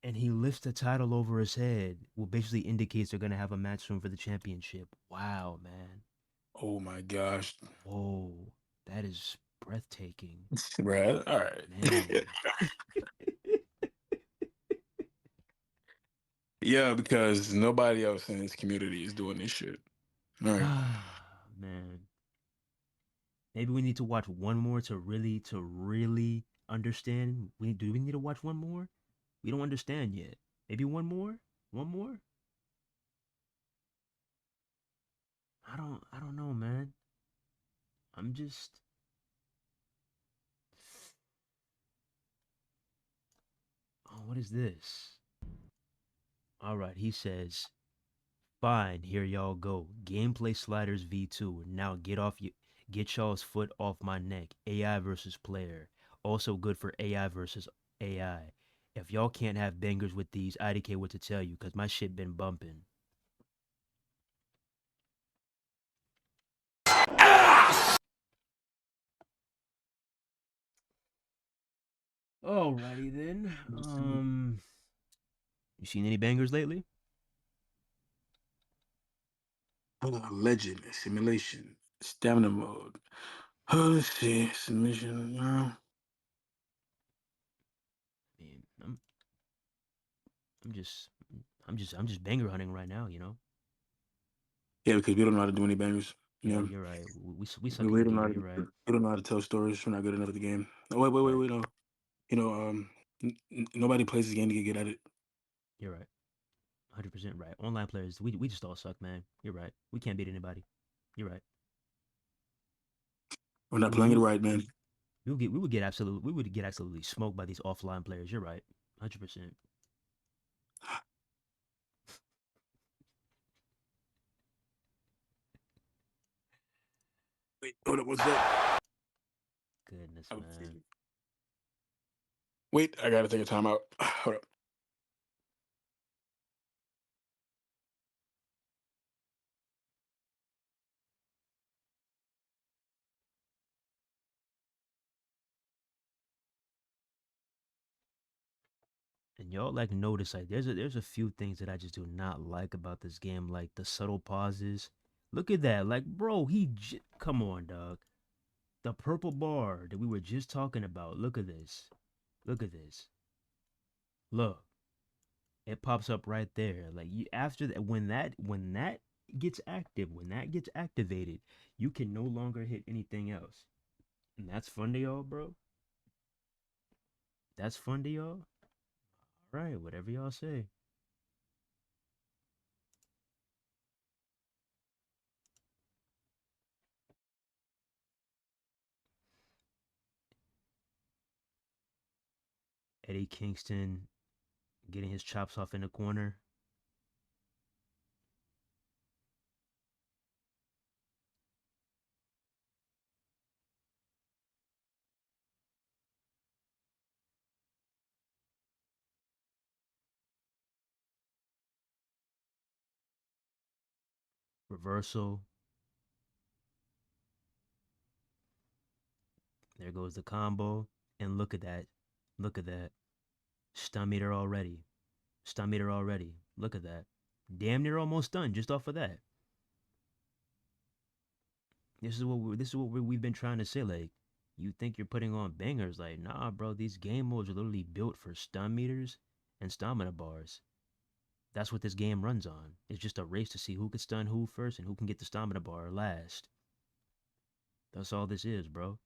And he lifts the title over his head, what basically indicates they're gonna have a match soon for the championship. Wow, man. Oh my gosh. Whoa. That is breathtaking. Right. All right. Man. Yeah, because nobody else in this community is doing this shit. All right. Man. Maybe we need to watch one more to really understand. We need to watch one more? We don't understand yet. Maybe one more? One more? I don't know, man. I'm just Oh, what is this? All right, he says, "Fine, here y'all go. Gameplay sliders V2. Now get y'all's foot off my neck. AI versus player. Also good for AI versus AI. If y'all can't have bangers with these, IDK what to tell you, cause my shit been bumping." Alrighty then. You seen any bangers lately? Legend, simulation, stamina mode. Let's see. Submission. Man, I'm just I'm just banger hunting right now, you know. Yeah, because we don't know how to do any bangers. Yeah, Yeah, you're right. We we, suck at we the don't know game. how You're to, right. we don't know how to tell stories. We're not good enough at the game. Oh, Right. wait. No, nobody plays this game to get good at it. You're right. 100% right. Online players, we just all suck, man. You're right. We can't beat anybody. You're right. We're not We playing it we right, man. we would get absolutely smoked by these offline players. You're right. 100%. Wait, hold up, what's that? Goodness, Oh, man. wait, I gotta take a timeout. Hold up. And y'all like notice like there's a few things that I just do not like about this game, like the subtle pauses. Look at that, like bro, come on, dog. The purple bar that we were just talking about. Look at this. Look at this. Look, it pops up right there. Like you after that, when that gets active, when that gets activated, you can no longer hit anything else. And that's fun to y'all, bro. That's fun to y'all. All right, whatever y'all say. Eddie Kingston getting his chops off in the corner. Reversal. There goes the combo. And look at that. Look at that. Stun meter already. Stun meter already. Look at that. Damn near almost done just off of that. We've been trying to say. Like, you think you're putting on bangers? Like, nah, bro. These game modes are literally built for stun meters and stamina bars. That's what this game runs on. It's just a race to see who can stun who first and who can get the stamina bar last. That's all this is, bro.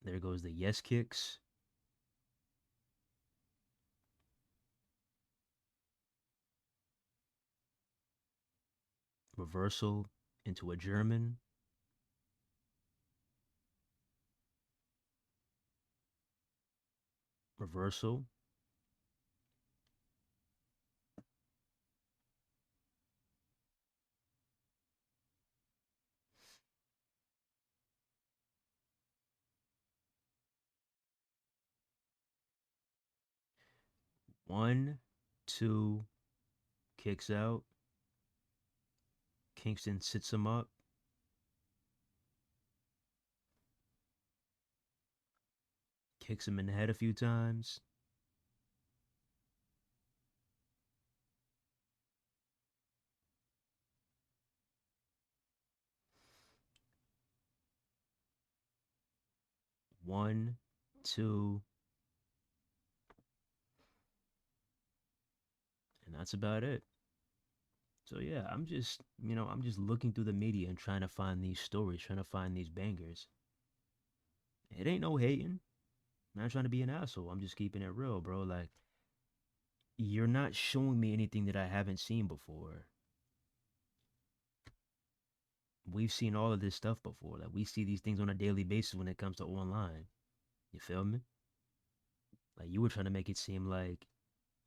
There goes the yes kicks. Reversal into a German. Reversal. One, two, kicks out. Kingston sits him up. Kicks him in the head a few times. One, two, and that's about it. So yeah, I'm just looking through the media and trying to find these stories, trying to find these bangers. It ain't no hating. I'm not trying to be an asshole. I'm just keeping it real, bro. Like, you're not showing me anything that I haven't seen before. We've seen all of this stuff before. Like, we see these things on a daily basis when it comes to online. You feel me? Like, you were trying to make it seem like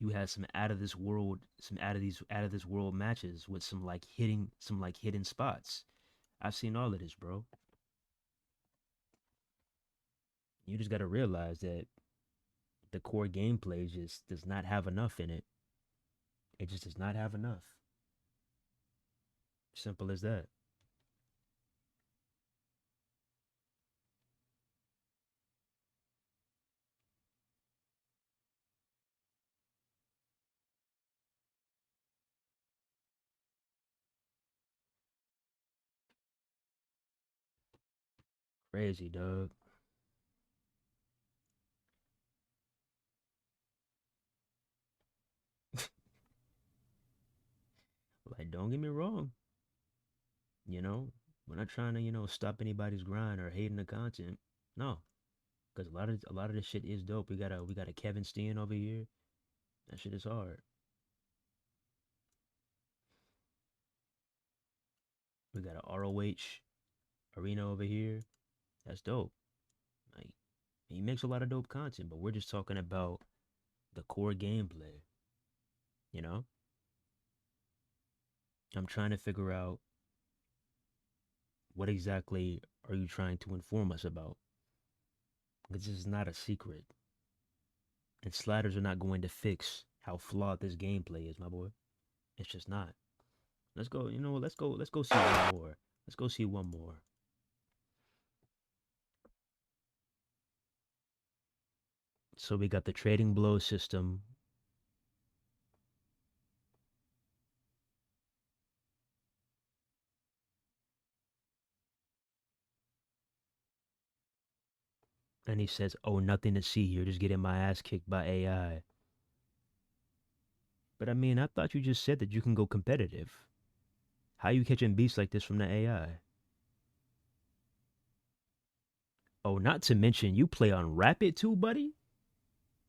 you had some out of this world matches with some like hidden spots. I've seen all of this, bro. You just got to realize that the core gameplay just does not have enough in it. It just does not have enough. Simple as that. Crazy, dog. Like, don't get me wrong. You know, we're not trying to, stop anybody's grind or hating the content. No, because a lot of this shit is dope. We got a Kevin Steen over here. That shit is hard. We got a ROH arena over here. That's dope. Like, he makes a lot of dope content, but we're just talking about the core gameplay. You know, I'm trying to figure out what exactly are you trying to inform us about? Because this is not a secret, and sliders are not going to fix how flawed this gameplay is, my boy. It's just not. Let's go. You know what? Let's go see one more. Let's go see one more. So we got the trading blow system. And he says, "Oh, nothing to see here. Just getting my ass kicked by AI." But I mean, I thought you just said that you can go competitive. How you catching beasts like this from the AI? Oh, not to mention you play on Rapid too, buddy.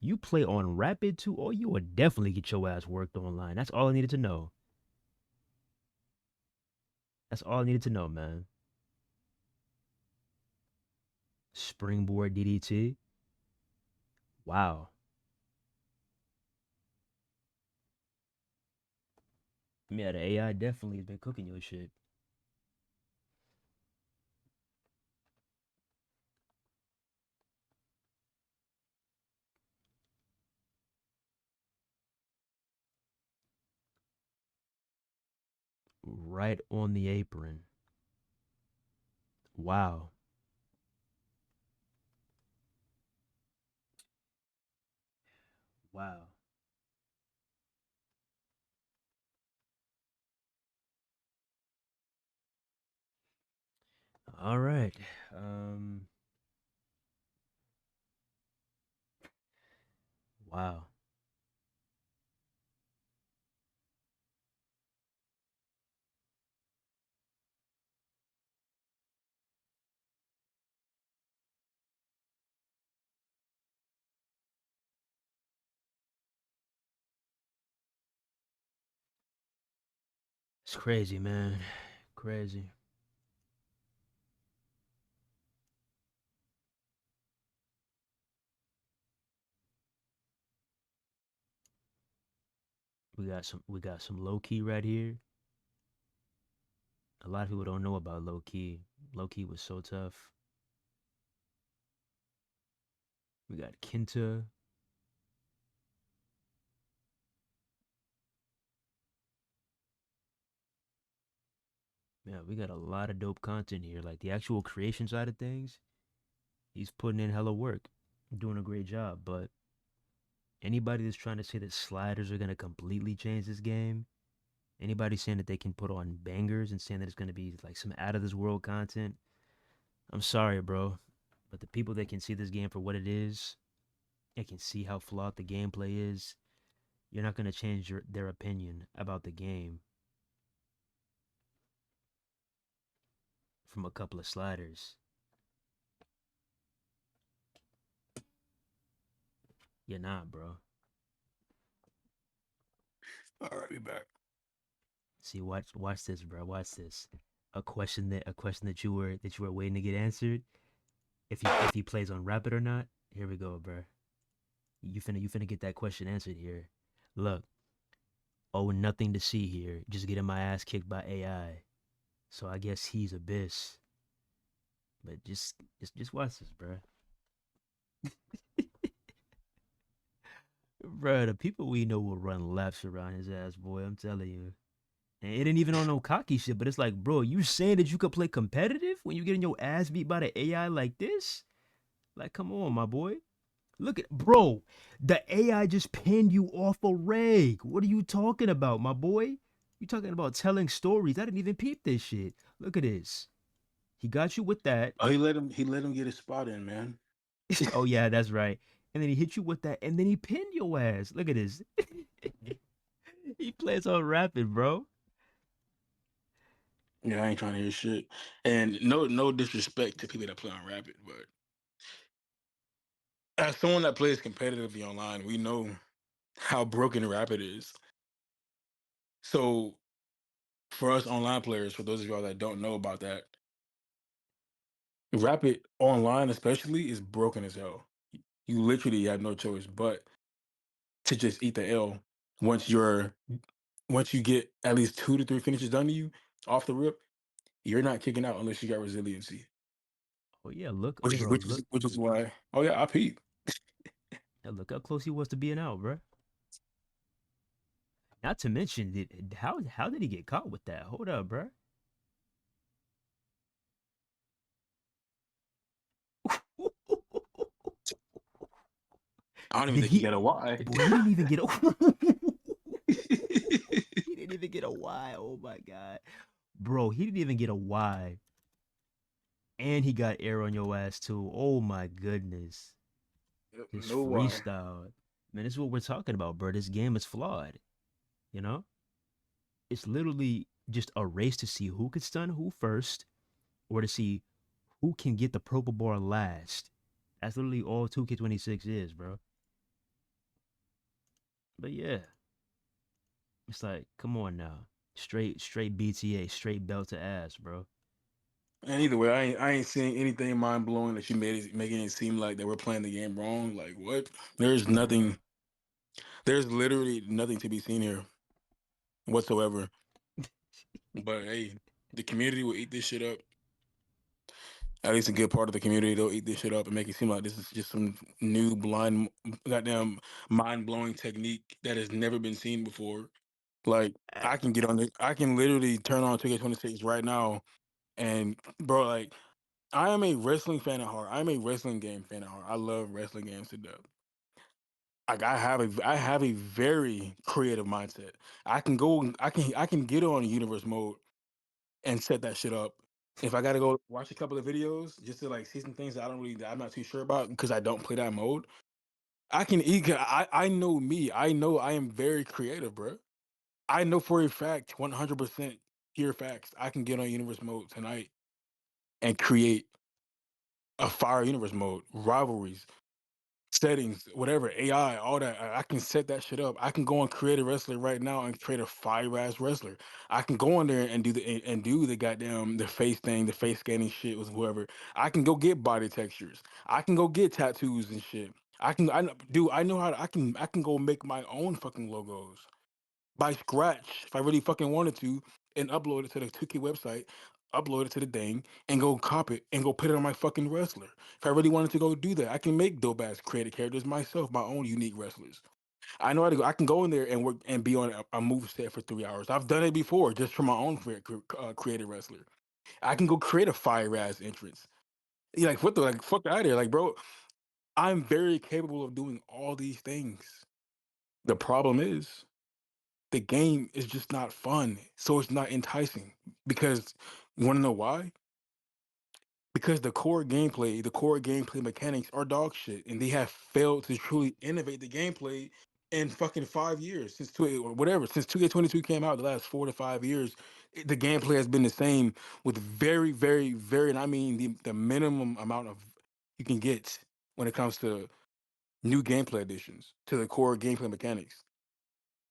You play on Rapid too. Oh, you would definitely get your ass worked online. That's all I needed to know. That's all I needed to know, man. Springboard DDT. Wow. Yeah, the AI definitely has been cooking your shit. Right on the apron. Wow. Wow. All right. Um. Wow. It's crazy, man. Crazy. We got some low key right here. A lot of people don't know about low key. Low key was so tough. We got Kenta. Yeah, we got a lot of dope content here. Like the actual creation side of things, he's putting in hella work, doing a great job. But anybody that's trying to say that sliders are gonna completely change this game, anybody saying that they can put on bangers and saying that it's gonna be like some out of this world content, I'm sorry, bro. But the people that can see this game for what it is and can see how flawed the gameplay is, you're not gonna change their opinion about the game from a couple of sliders. You're not, bro. All right, be back. See, watch this, bro. Watch this. A question that you were waiting to get answered. If he plays on Rapid or not. Here we go, bro. You finna get that question answered here. Look, oh, nothing to see here. Just getting my ass kicked by AI. So I guess he's Abyss. But just watch this, bro. Bro, the people we know will run laps around his ass, boy. I'm telling you. And it ain't even on no cocky shit, but it's like, bro, you saying that you could play competitive when you getting your ass beat by the AI like this? Like, come on, my boy. Look at, bro, the AI just pinned you off a reg. What are you talking about, my boy? You talking about telling stories? I didn't even peep this shit. Look at this. He got you with that. Oh, he let him get his spot in, man. Oh yeah, that's right. And then he hit you with that, and then he pinned your ass. Look at this. He plays on Rapid, bro. Yeah, I ain't trying to hear shit. And no disrespect to people that play on Rapid, but as someone that plays competitively online, we know how broken Rapid is. So for us online players, for those of y'all that don't know about that, Rapid online especially is broken as hell. You literally have no choice but to just eat the L once you're once you get at least 2 to 3 finishes done to you off the rip. You're not kicking out unless you got resiliency, Oh yeah, look, which is bro, which is look, which is why. Oh yeah, I peep. yeah, look how close he was to being out, bro. Not to mention, how did he get caught with that? Hold up, bro. I don't even Did think he he? got a why. Boy, he didn't even get a. He didn't even get a Y. Oh my god, bro, he didn't even get a Y, and he got air on your ass too. Oh my goodness, just No why. freestyle. Man, this is what we're talking about, bro. This game is flawed. You know, it's literally just a race to see who could stun who first, or to see who can get the purple bar last. That's literally all 2K26 is, bro. But yeah, it's like, come on now. Straight BTA, straight belt to ass, bro. And either way, I ain't seeing anything mind blowing that you making it seem like that we're playing the game wrong. Like what? There's Bruh. nothing. There's literally nothing to be seen here whatsoever. But hey, the community will eat this shit up. At least a good part of the community, they'll eat this shit up and make it seem like this is just some new blind, goddamn mind blowing technique that has never been seen before. Like I can get on it. I can literally turn on 2K26 right now, and bro, like I am a wrestling fan at heart. I'm a wrestling game fan at heart. I love wrestling games to death. Like I have a very creative mindset. I can get on universe mode and set that shit up. If I gotta go watch a couple of videos just to like see some things that I'm not too sure about because I don't play that mode, I can eat. I know me. I know I am very creative, bro. I know for a fact, 100% pure facts. I can get on universe mode tonight and create a fire universe mode, rivalries, settings, whatever, AI, all that. I can set that shit up. I can go on create a wrestler right now and create a fire ass wrestler. I can go on there and do the goddamn the face thing, the face scanning shit with whoever. I can go get body textures. I can go get tattoos and shit. I know how I can go make my own fucking logos by scratch if I really fucking wanted to and upload it to the 2K website, upload it to the thing, and go cop it and go put it on my fucking wrestler. If I really wanted to go do that, I can make dope ass creative characters myself, my own unique wrestlers. I know how to go. I can go in there and work and be on a move set for 3 hours. I've done it before just for my own creative wrestler. I can go create a fire ass entrance. You're like, what the like fuck out of here. Like, bro, I'm very capable of doing all these things. The problem is the game is just not fun. So it's not enticing. Because you want to know why? Because the core gameplay mechanics are dog shit, and they have failed to truly innovate the gameplay in fucking 5 years since two or whatever since 2K22 came out. The last 4 to 5 years, the gameplay has been the same with very, very, very, and I mean the minimum amount of you can get when it comes to new gameplay additions to the core gameplay mechanics.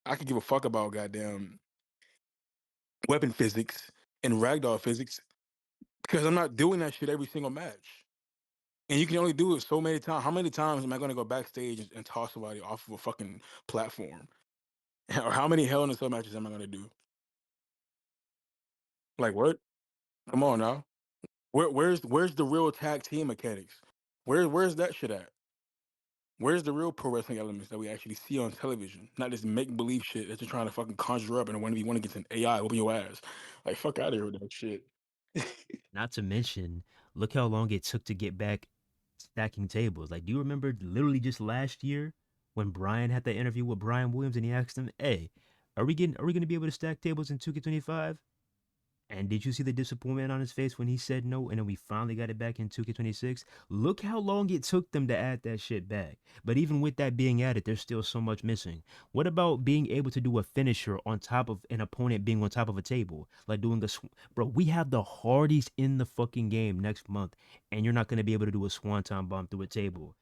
I could give a fuck about goddamn weapon physics and ragdoll physics because I'm not doing that shit every single match. And you can only do it so many times. How many times am I going to go backstage and toss somebody off of a fucking platform? Or how many Hell in a Cell matches am I going to do? Like what? Come on now. Where's the real tag team mechanics? Where's that shit at? Where's the real pro wrestling elements that we actually see on television? Not this make believe shit that you're trying to fucking conjure up and when you want to get an AI open your ass. Like fuck out of here with that shit. Not to mention, look how long it took to get back stacking tables. Like, do you remember literally just last year when Brian had that interview with Brian Williams and he asked him, "Hey, are we gonna be able to stack tables in 2K25?" And did you see the disappointment on his face when he said no and then we finally got it back in 2K26? Look how long it took them to add that shit back. But even with that being added, there's still so much missing. What about being able to do a finisher on top of an opponent being on top of a table? Like doing a bro, we have the hardest in the fucking game next month and you're not going to be able to do a swanton bomb through a table.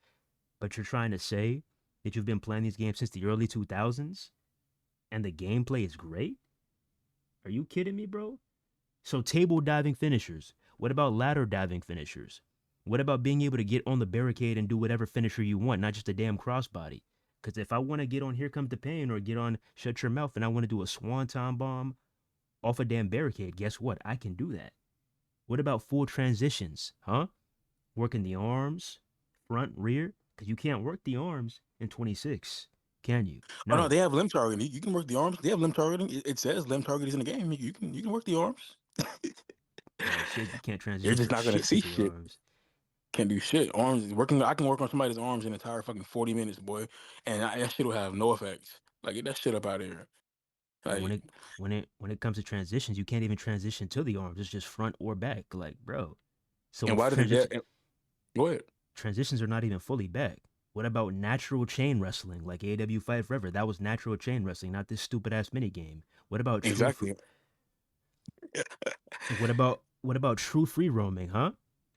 But you're trying to say that you've been playing these games since the early 2000s and the gameplay is great? Are you kidding me, bro? So table diving finishers. What about ladder diving finishers? What about being able to get on the barricade and do whatever finisher you want, not just a damn crossbody? Because if I want to get on Here Comes the Pain or get on Shut Your Mouth and I want to do a swanton bomb off a damn barricade, guess what? I can do that. What about full transitions? Huh? Working the arms, front, rear? Because you can't work the arms in 26, can you? Oh no, No. they have limb targeting. You can work the arms. They have limb targeting. It says limb target is in the game. You can work the arms. Well, shit, you can't You're transition just for not gonna shit to see the shit. arms. Can't do shit. Arms working. I can work on somebody's arms in an entire fucking 40 minutes, boy, and that shit will have no effects. Like get that shit up out of here. And when Like, it comes to transitions, you can't even transition to the arms. It's just front or back. Like, bro. So and if why did it? Go ahead. transitions are not even fully back. What about natural chain wrestling, like AW Fight Forever? That was natural chain wrestling, not this stupid ass mini game. What about Exactly. true free roaming, huh?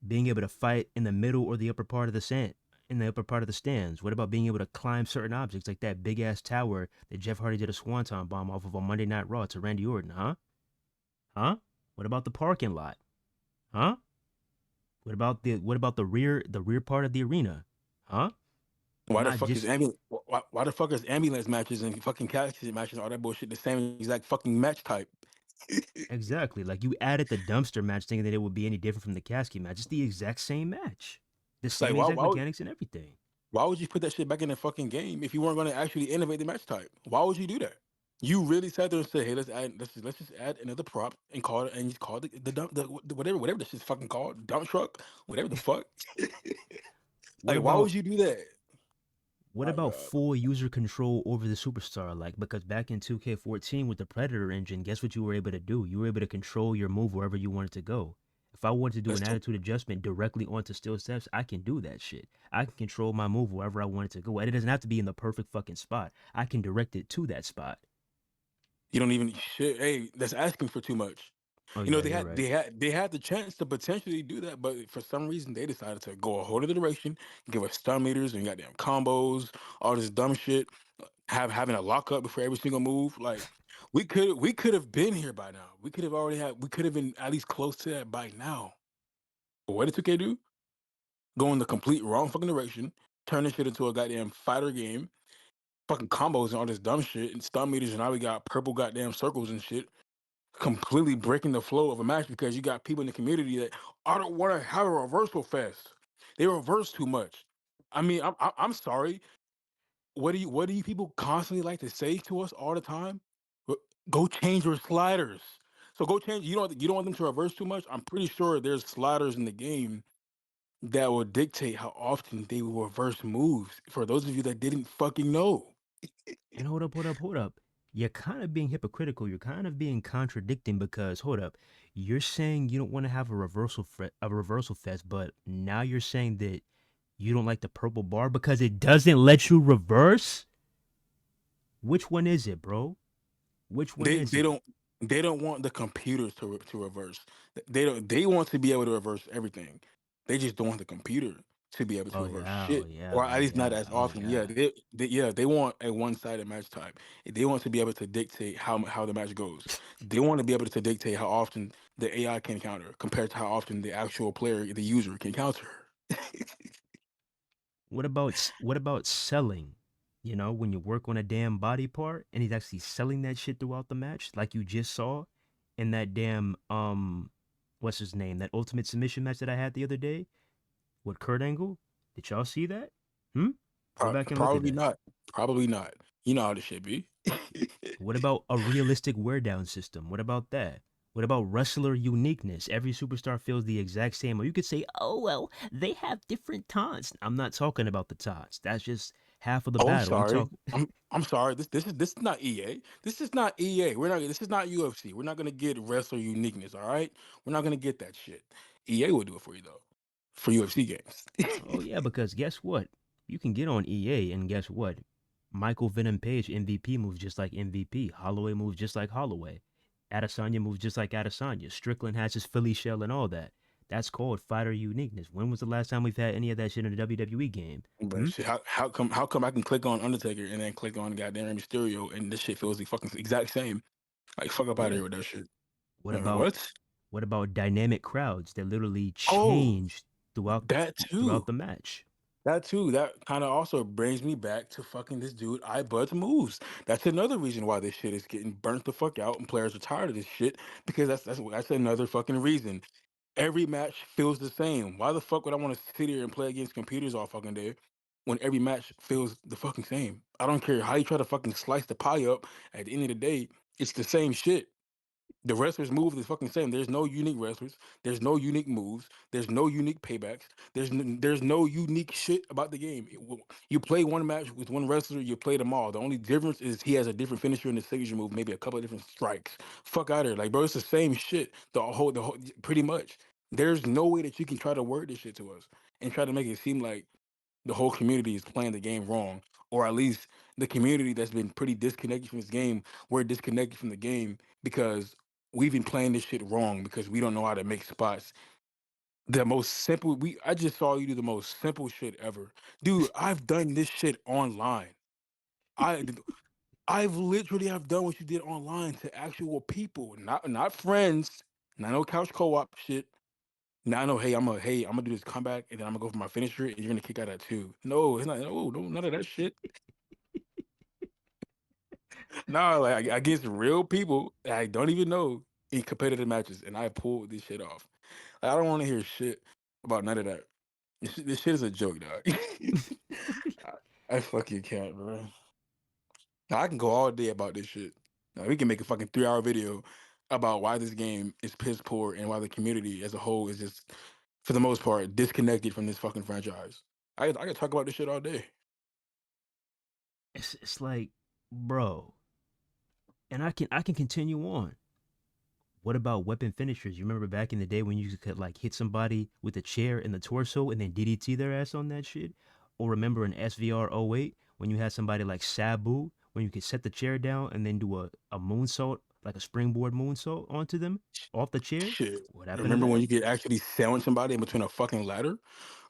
Being able to fight in the middle or the upper part of the sand, in the upper part of the stands. What about being able to climb certain objects like that big ass tower that Jeff Hardy did a swanton bomb off of on Monday Night Raw to Randy Orton, huh? Huh? What about the parking lot? Huh? What about the rear part of the arena? Huh? Why the Not fuck is just why the fuck is ambulance matches and fucking casket matches and all that bullshit the same exact fucking match type? exactly like you added the dumpster match thinking that it would be any different from the casket match. It's the exact same match. The Like same exact why mechanics and everything. why would you put that shit back in the fucking game if you weren't going to actually innovate the match type? Why would you do that? You really sat there and said, "Hey, let's just add another prop and call it and just call it the dump the whatever this shit's fucking called dump truck whatever the fuck." What Like, why about would you do that? what My about God, full user control over the superstar? Like because back in 2K14 with the Predator engine, guess what you were able to do? You were able to control your move wherever you wanted to go. If I wanted to do that's an too. attitude adjustment directly onto steel steps, I can do that shit. I can control my move wherever I want it to go. And it doesn't have to be in the perfect fucking spot. I can direct it to that spot. You don't even shit. Hey, that's asking for too much. Oh You know, yeah, you're right. they had the chance to potentially do that, but for some reason they decided to go a whole other direction, give us stun meters and goddamn combos, all this dumb shit, having a lockup before every single move. Like we could have been here by now. We could have been at least close to that by now. But what did 2K do? Go in the complete wrong fucking direction, turn this shit into a goddamn fighter game, fucking combos and all this dumb shit and stun meters, and now we got purple goddamn circles and shit completely breaking the flow of a match because you got people in the community that I don't want to have a reversal fest. They reverse too much. I mean, I'm sorry. What do you people constantly like to say to us all the time? Go change your sliders. So go change. You don't want them to reverse too much. I'm pretty sure there's sliders in the game that will dictate how often they will reverse moves. For those of you that didn't fucking know, And hold up. You're kind of being hypocritical. You're kind of being contradicting because hold up. You're saying you don't want to have a reversal fest, but now you're saying that you don't like the purple bar because it doesn't let you reverse? Which one is it, bro? Which one they is they it? don't they don't want the computers to reverse. They want to be able to reverse everything. They just don't want the computer to be able to Oh reverse yeah, oh shit, yeah, or oh at least not yeah, as oh often. Yeah, yeah. they want a one-sided match type. They want to be able to dictate how the match goes. They want to be able to dictate how often the AI can counter compared to how often the actual player, the user, can counter. What about selling? You know, when you work on a damn body part and he's actually selling that shit throughout the match, like you just saw in that damn what's his name? That ultimate submission match that I had the other day with Kurt Angle. Did y'all see that? Hmm? Go back and look at Probably that. not. Probably not. You know how this shit be. What about a realistic wear down system? What about that? What about wrestler uniqueness? Every superstar feels the exact same. Or you could say, oh, well, they have different taunts. I'm not talking about the taunts. That's just half of the Oh, I'm battle. I'm sorry. talking. I'm sorry. This is not EA. This is not EA. We're not. This is not UFC. We're not gonna get wrestler uniqueness. All right. We're not gonna get that shit. EA will do it for you though. For UFC games. Oh, yeah, because guess what? You can get on EA, and guess what? Michael Venom Page, MVP, moves just like MVP. Holloway moves just like Holloway. Adesanya moves just like Adesanya. Strickland has his Philly shell and all that. That's called fighter uniqueness. When was the last time we've had any of that shit in a WWE game? But Hmm? shit, how come I can click on Undertaker and then click on goddamn Rey Mysterio and this shit feels the fucking exact same? Like fuck up out of Yeah. here with that shit. What about What? what about dynamic crowds that literally Oh, change throughout that throughout too. the match? That too. That kind of also brings me back to fucking this dude iBud's moves. That's another reason why this shit is getting burnt the fuck out and players are tired of this shit because that's another fucking reason. Every match feels the same. Why the fuck would I want to sit here and play against computers all fucking day when every match feels the fucking same? I don't care how you try to fucking slice the pie up. At the end of the day, it's the same shit. The wrestlers move the fucking same. There's no unique wrestlers. There's no unique moves. There's no unique paybacks. There's no unique shit about the game. You play one match with one wrestler, you play them all. The only difference is he has a different finisher in his signature move, maybe a couple of different strikes. Fuck out of here, like bro, it's the same shit. The whole pretty much. There's no way that you can try to word this shit to us and try to make it seem like the whole community is playing the game wrong, or at least the community that's been pretty disconnected from this game. We're disconnected from the game because we've been playing this shit wrong because we don't know how to make spots. The most simple we I just saw you do the most simple shit ever. Dude, I've done this shit online. I I've literally have done what you did online to actual people, not friends, not no couch co-op shit. Now I know, hey, I'm gonna do this comeback and then I'm gonna go for my finisher and you're gonna kick out at two. No, it's not. No, none of that shit. No, like against real people that I don't even know in competitive matches, and I pulled this shit off. Like, I don't want to hear shit about none of that. This shit is a joke, dog. I, I fucking can't, bro. Now, I can go all day about this shit. Now, we can make a fucking 3 hour video about why this game is piss poor and why the community as a whole is just, for the most part, disconnected from this fucking franchise. I can talk about this shit all day. It's like, bro, and I can continue on. What about weapon finishers? You remember back in the day when you could like hit somebody with a chair in the torso and then DDT their ass on that shit? Or remember in SVR '08 when you had somebody like Sabu when you could set the chair down and then do a moonsault, like a springboard moonsault onto them off the chair? Shit. What happened to Remember when that? you could actually sandwich somebody in between a fucking ladder?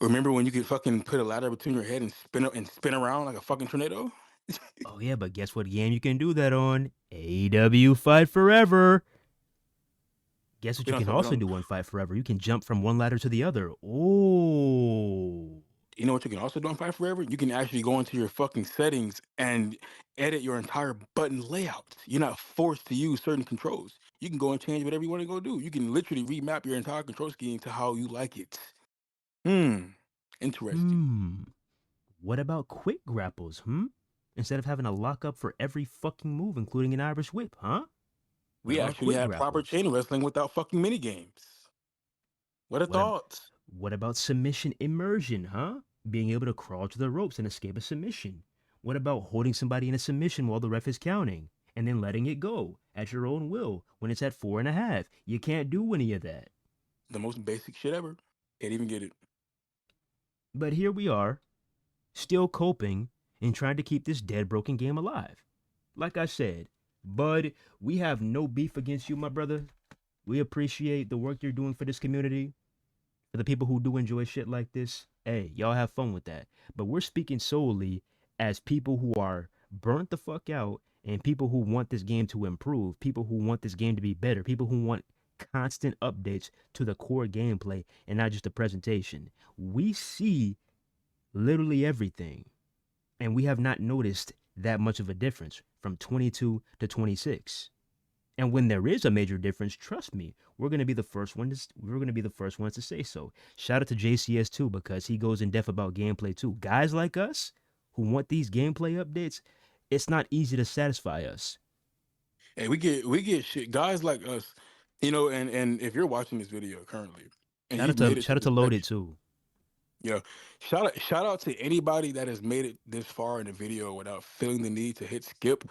Remember when you could fucking put a ladder between your head and spin up and spin around like a fucking tornado? Oh yeah, but guess what game you can do that on? AEW Fight Forever. Guess what We you don't can talk. We also don't. do on Fight Forever? You can jump from one ladder to the other. Oh. You know what you can also do on Fight Forever? You can actually go into your fucking settings and edit your entire button layouts. You're not forced to use certain controls. You can go and change whatever you want to go do. You can literally remap your entire control scheme to how you like it. Hmm. Interesting. Hmm. What about quick grapples, hmm? Instead of having a lockup for every fucking move, including an Irish whip, huh? What We about actually quick had proper grapples? chain wrestling without fucking mini games. What a What ab- thought. what about submission immersion, huh? Being able to crawl to the ropes and escape a submission. What about holding somebody in a submission while the ref is counting and then letting it go at your own will when it's at 4.5? You can't do any of that. The most basic shit ever. Can't even get it. But here we are, still coping and trying to keep this dead broken game alive. Like I said, Bud, we have no beef against you, my brother. We appreciate the work you're doing for this community. For the people who do enjoy shit like this, hey, y'all have fun with that. But we're speaking solely as people who are burnt the fuck out and people who want this game to improve, people who want this game to be better, people who want constant updates to the core gameplay and not just the presentation. We see literally everything, and we have not noticed that much of a difference from 22 to 26. And when there is a major difference, trust me, we're going to be the first ones to say so. Shout out to JCS too because he goes in depth about gameplay too. Guys like us who want these gameplay updates, it's not easy to satisfy us. Hey, we get shit. Guys like us. And if you're watching this video currently and Shout out you've to made it shout to out to this Loaded section, too. yeah, shout out to anybody that has made it this far in the video without feeling the need to hit skip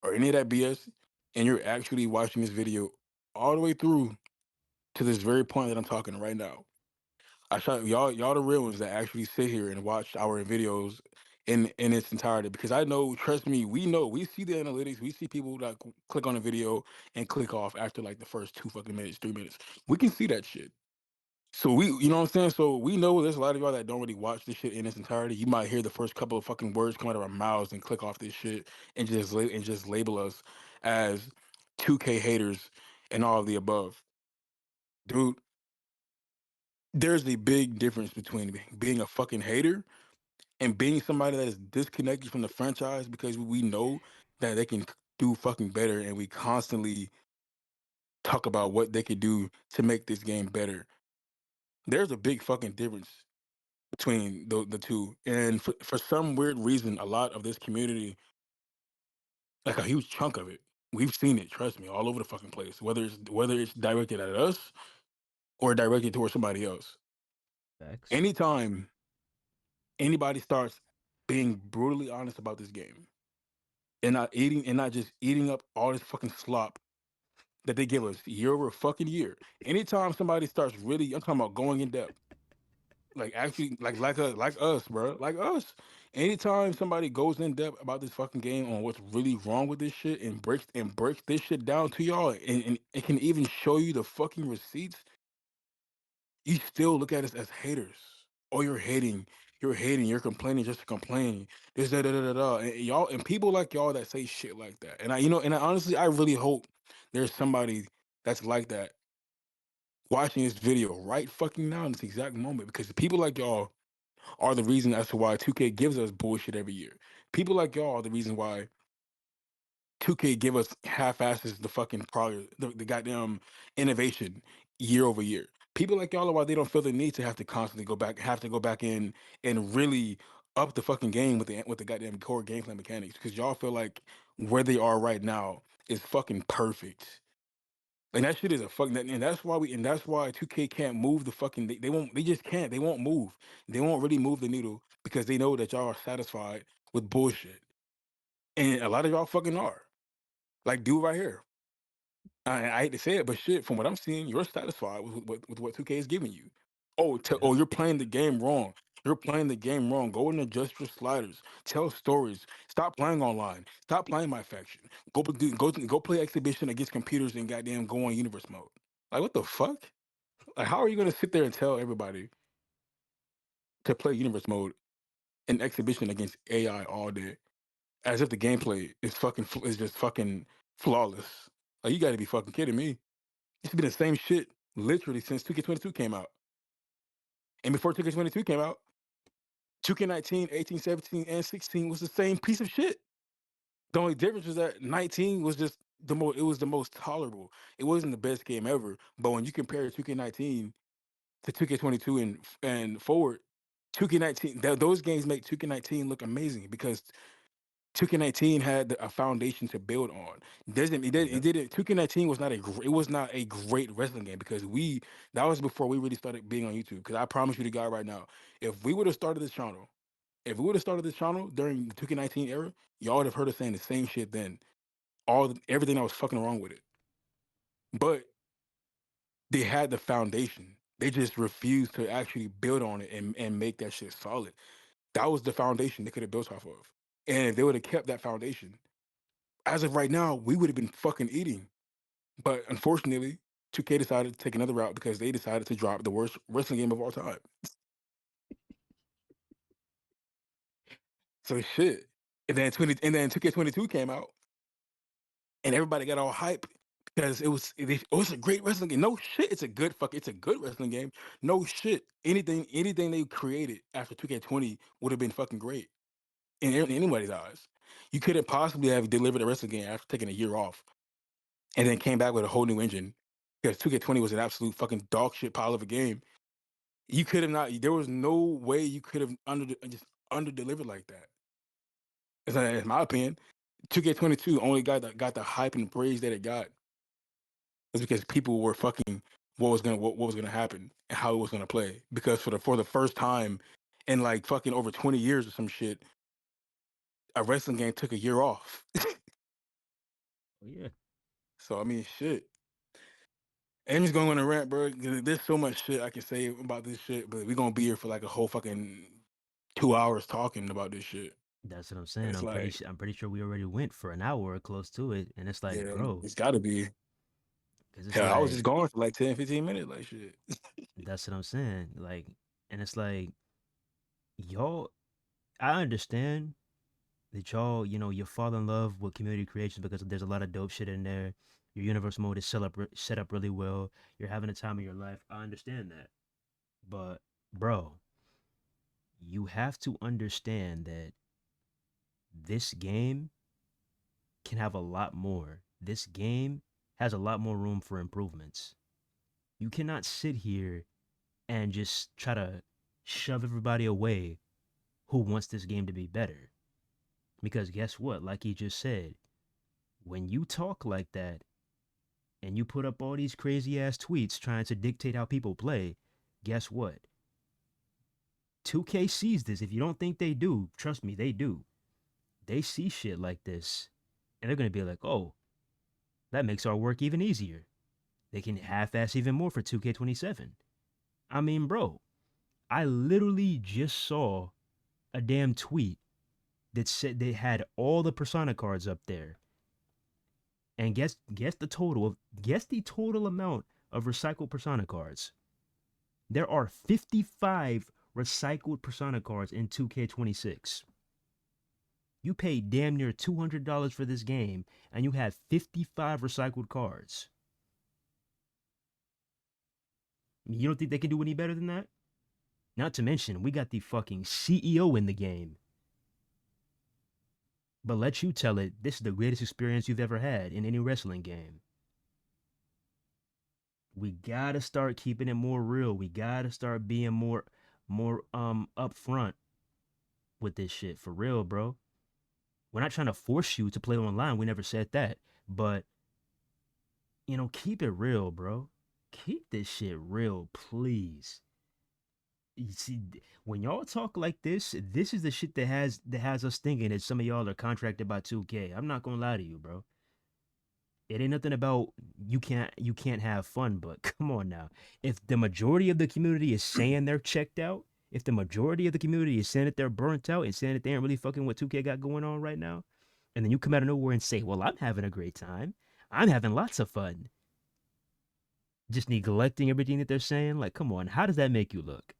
or any of that BS, and you're actually watching this video all the way through to this very point that I'm talking right now. I shout y'all the real ones that actually sit here and watch our videos in its entirety, because I know, trust me, we see the analytics, we see people that click on a video and click off after like the first 2 fucking minutes, 3 minutes. We can see that shit. So you know what I'm saying? So we know there's a lot of y'all that don't really watch this shit in its entirety. You might hear the first couple of fucking words come out of our mouths and click off this shit and just label us as 2K haters and all of the above. Dude, there's a big difference between being a fucking hater and being somebody that is disconnected from the franchise because we know that they can do fucking better, and we constantly talk about what they could do to make this game better. There's a big fucking difference between the two. And for some weird reason, a lot of this community, like a huge chunk of it, we've seen it, trust me, all over the fucking place, whether it's directed at us or directed towards somebody else. Facts. Anytime anybody starts being brutally honest about this game and not just eating up all this fucking slop that they give us year over fucking year. Anytime somebody starts really, I'm talking about going in depth, like actually, like us, bro, like us. Anytime somebody goes in depth about this fucking game on what's really wrong with this shit and breaks this shit down to y'all, and it can even show you the fucking receipts, you still look at us as haters. Or you're complaining just to complain. This, da, da, da, da, da. And y'all, and people like y'all that say shit like that. And I honestly, I really hope there's somebody that's like that watching this video right fucking now in this exact moment, because people like y'all are the reason as to why 2K gives us bullshit every year. People like y'all are the reason why 2K give us half-asses the fucking progress, the goddamn innovation year over year. People like y'all are why they don't feel the need to have to constantly go back in and really up the fucking game with the goddamn core gameplay mechanics, because y'all feel like where they are right now is fucking perfect. And that shit is a fucking, and that's why 2K can't move the fucking, they won't, they just can't, they won't move. They won't really move the needle because they know that y'all are satisfied with bullshit. And a lot of y'all fucking are. Like, dude right here. I hate to say it, but shit, from what I'm seeing, you're satisfied with what 2K is giving you. Yep. You're playing the game wrong. You're playing the game wrong. Go and adjust your sliders. Tell stories. Stop playing online. Stop playing my faction. Go play exhibition against computers and goddamn go on universe mode. Like, what the fuck? Like, how are you gonna sit there and tell everybody to play universe mode in exhibition against AI all day, as if the gameplay is just fucking flawless? Like, you got to be fucking kidding me. It's been the same shit literally since 2K22 came out. And before 2K22 came out, 2K19, 18, 17, and 16 was the same piece of shit. The only difference was that 19 was just it was the most tolerable. It wasn't the best game ever, but when you compare 2K19 to 2K22 and forward, 2K19, those games make 2K19 look amazing because 2K19 had a foundation to build on. Doesn't it Yep. didn't 2K19 was not it was not a great wrestling game because that was before we really started being on YouTube. Because I promise you the guy right now, if we would have started this channel, during the 2K19 era, y'all would have heard us saying the same shit then. Everything that was fucking wrong with it. But they had the foundation. They just refused to actually build on it and make that shit solid. That was the foundation they could have built off of. And if they would have kept that foundation, as of right now, we would have been fucking eating. But unfortunately, 2K decided to take another route because they decided to drop the worst wrestling game of all time. So shit. And then 2K22 came out and everybody got all hype because it was a great wrestling game. No shit, it's a good wrestling game. No shit. Anything they created after 2K20 would have been fucking great in anybody's eyes. You couldn't possibly have delivered a wrestling game after taking a year off and then came back with a whole new engine because 2K20 was an absolute fucking dog shit pile of a game. You could have not. There was no way you could have just under delivered like that. In my opinion, 2K22 only got the hype and praise that it got is because people were fucking what was gonna happen and how it was gonna play. Because for the first time in like fucking over 20 years or some shit, a wrestling game took a year off. Oh, yeah. So I mean, shit. I'm just going on a rant, bro. 'Cause there's so much shit I can say about this shit, but we're gonna be here for like a whole fucking 2 hours talking about this shit. That's what I'm And saying. it's like, I'm pretty sure we already went for an hour or close to it, and it's like, yeah, bro, it's gotta be. because it's Hell, I was like just going for like 10, 15 minutes, like shit. that's what I'm saying. Like, and it's like y'all. I understand that y'all, you fall in love with community creation because there's a lot of dope shit in there. Your universe mode is set up really well. You're having a time of your life. I understand that, but bro, you have to understand that this game can have a lot more. This game has a lot more room for improvements. You cannot sit here and just try to shove everybody away who wants this game to be better. Because guess what? Like he just said, when you talk like that and you put up all these crazy ass tweets trying to dictate how people play, guess what? 2K sees this. If you don't think they do, trust me, they do. They see shit like this and they're going to be like, oh, that makes our work even easier. They can half ass even more for 2K27. I mean, bro, I literally just saw a damn tweet that said they had all the persona cards up there. And guess the total amount of recycled persona cards. There are 55 recycled persona cards in 2K26. You paid damn near $200 for this game and you have 55 recycled cards. You don't think they can do any better than that? Not to mention, we got the fucking CEO in the game. But let you tell it, this is the greatest experience you've ever had in any wrestling game. We gotta start keeping it more real. We gotta start being more upfront with this shit. For real, bro. We're not trying to force you to play online. We never said that. But, keep it real, bro. Keep this shit real, please. You see, when y'all talk like this is the shit that has us thinking that some of y'all are contracted by 2K. I'm not gonna lie to you, bro. It ain't nothing about you can't have fun, but come on now. If the majority of the community is saying they're checked out, if the majority of the community is saying that they're burnt out and saying that they ain't really fucking what 2K got going on right now, and then you come out of nowhere and say, "Well, I'm having a great time. I'm having lots of fun." Just neglecting everything that they're saying, like, come on, how does that make you look?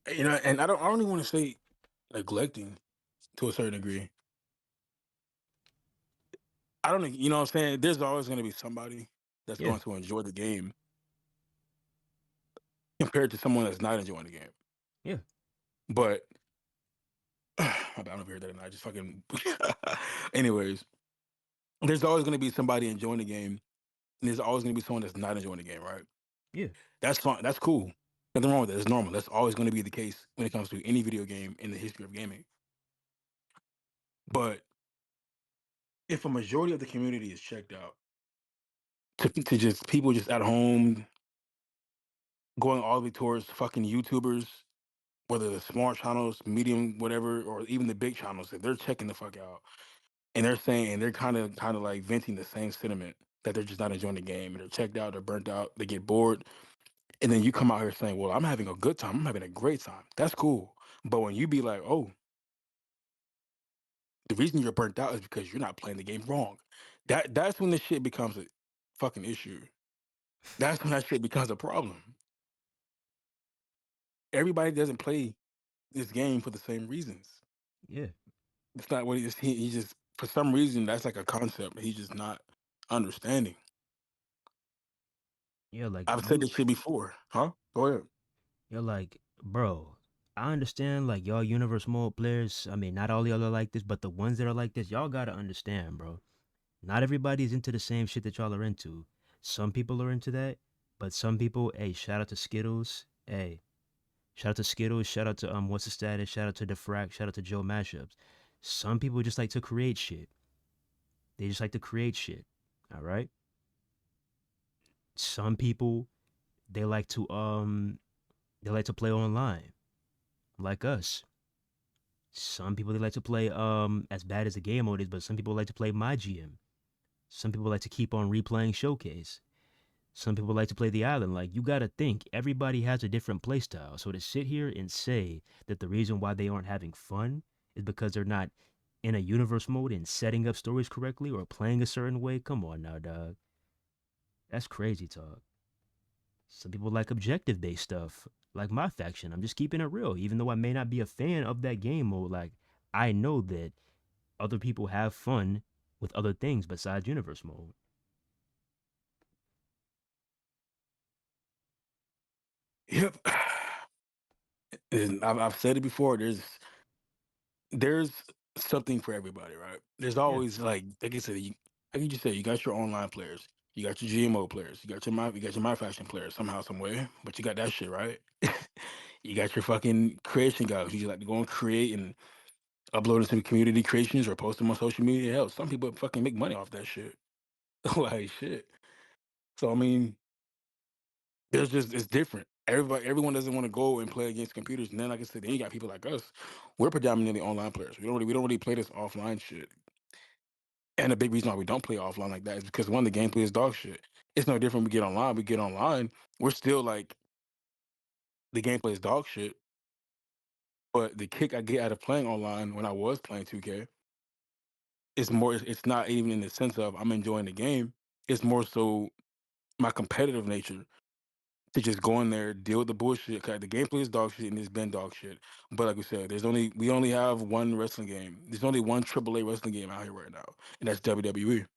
And I don't even want to say neglecting to a certain degree. I don't think, you know what I'm saying? There's always going to be somebody that's Yeah, going to enjoy the game compared to someone that's not enjoying the game. yeah, But I don't ever hear that, and I just fucking. Anyways, there's always going to be somebody enjoying the game, and there's always going to be someone that's not enjoying the game, right? yeah, That's fine. That's cool. Nothing wrong with that. It's normal. That's always going to be the case when it comes to any video game in the history of gaming. But if a majority of the community is checked out to just people just at home going all the way towards fucking YouTubers, whether the small channels, medium, whatever, or even the big channels, if they're checking the fuck out and they're saying and they're kind of like venting the same sentiment that they're just not enjoying the game and they're checked out, they're burnt out, they get bored, and then you come out here saying, "Well, I'm having a good time, I'm having a great time." That's cool, but when you be like, "Oh, the reason you're burnt out is because you're not playing the game wrong," that's when this shit becomes a fucking issue. That's when that shit becomes a problem. Everybody doesn't play this game for the same reasons. yeah, It's not what he just for some reason that's like a concept he's just not understanding. yeah. Like I've said you, this shit before, huh? Go ahead. you're like, bro. I understand, like y'all universe mode players. I mean, not all y'all are like this, but the ones that are like this, y'all gotta understand, bro. Not everybody's into the same shit that y'all are into. Some people are into that, but some people, hey, shout out to Skittles. Hey, shout out to Skittles. Shout out to what's the status? Shout out to Defract. Shout out to Joe Mashups. Some people just like to create shit. They just like to create shit. All right. Some people they like to play online, like us. Some people they like to play as bad as the game mode is, but some people like to play my GM. Some people like to keep on replaying Showcase. Some people like to play the island. Like, you gotta think, everybody has a different play style. So to sit here and say that the reason why they aren't having fun is because they're not in a universe mode and setting up stories correctly or playing a certain way, come on now, dog. That's crazy talk. Some people like objective based stuff, like my faction. I'm just keeping it real. Even though I may not be a fan of that game mode, like, I know that other people have fun with other things besides universe mode. Yep. And I've said it before. There's something for everybody, right? There's Yeah, always like I said, like you just said, you got your online players, you got your GMO players, you got your my faction players somehow, some way, but you got that shit right. You got your fucking creation guys who just like to go and create and upload some community creations or post them on social media. Hell, some people fucking make money off that shit. Like shit. So I mean, there's just it's different. Everyone doesn't want to go and play against computers. And then, like I said, then you got people like us. We're predominantly online players. We don't really play this offline shit. And the big reason why we don't play offline like that is because one, the gameplay is dog shit. It's no different. We get online. We get online. We're still like the gameplay is dog shit. But the kick I get out of playing online when I was playing 2K is more. It's not even in the sense of I'm enjoying the game. It's more so my competitive nature to just go in there, deal with the bullshit. 'Cause the gameplay is dog shit and it's been dog shit. But like we said, we only have one wrestling game. There's only one AAA wrestling game out here right now, and that's WWE.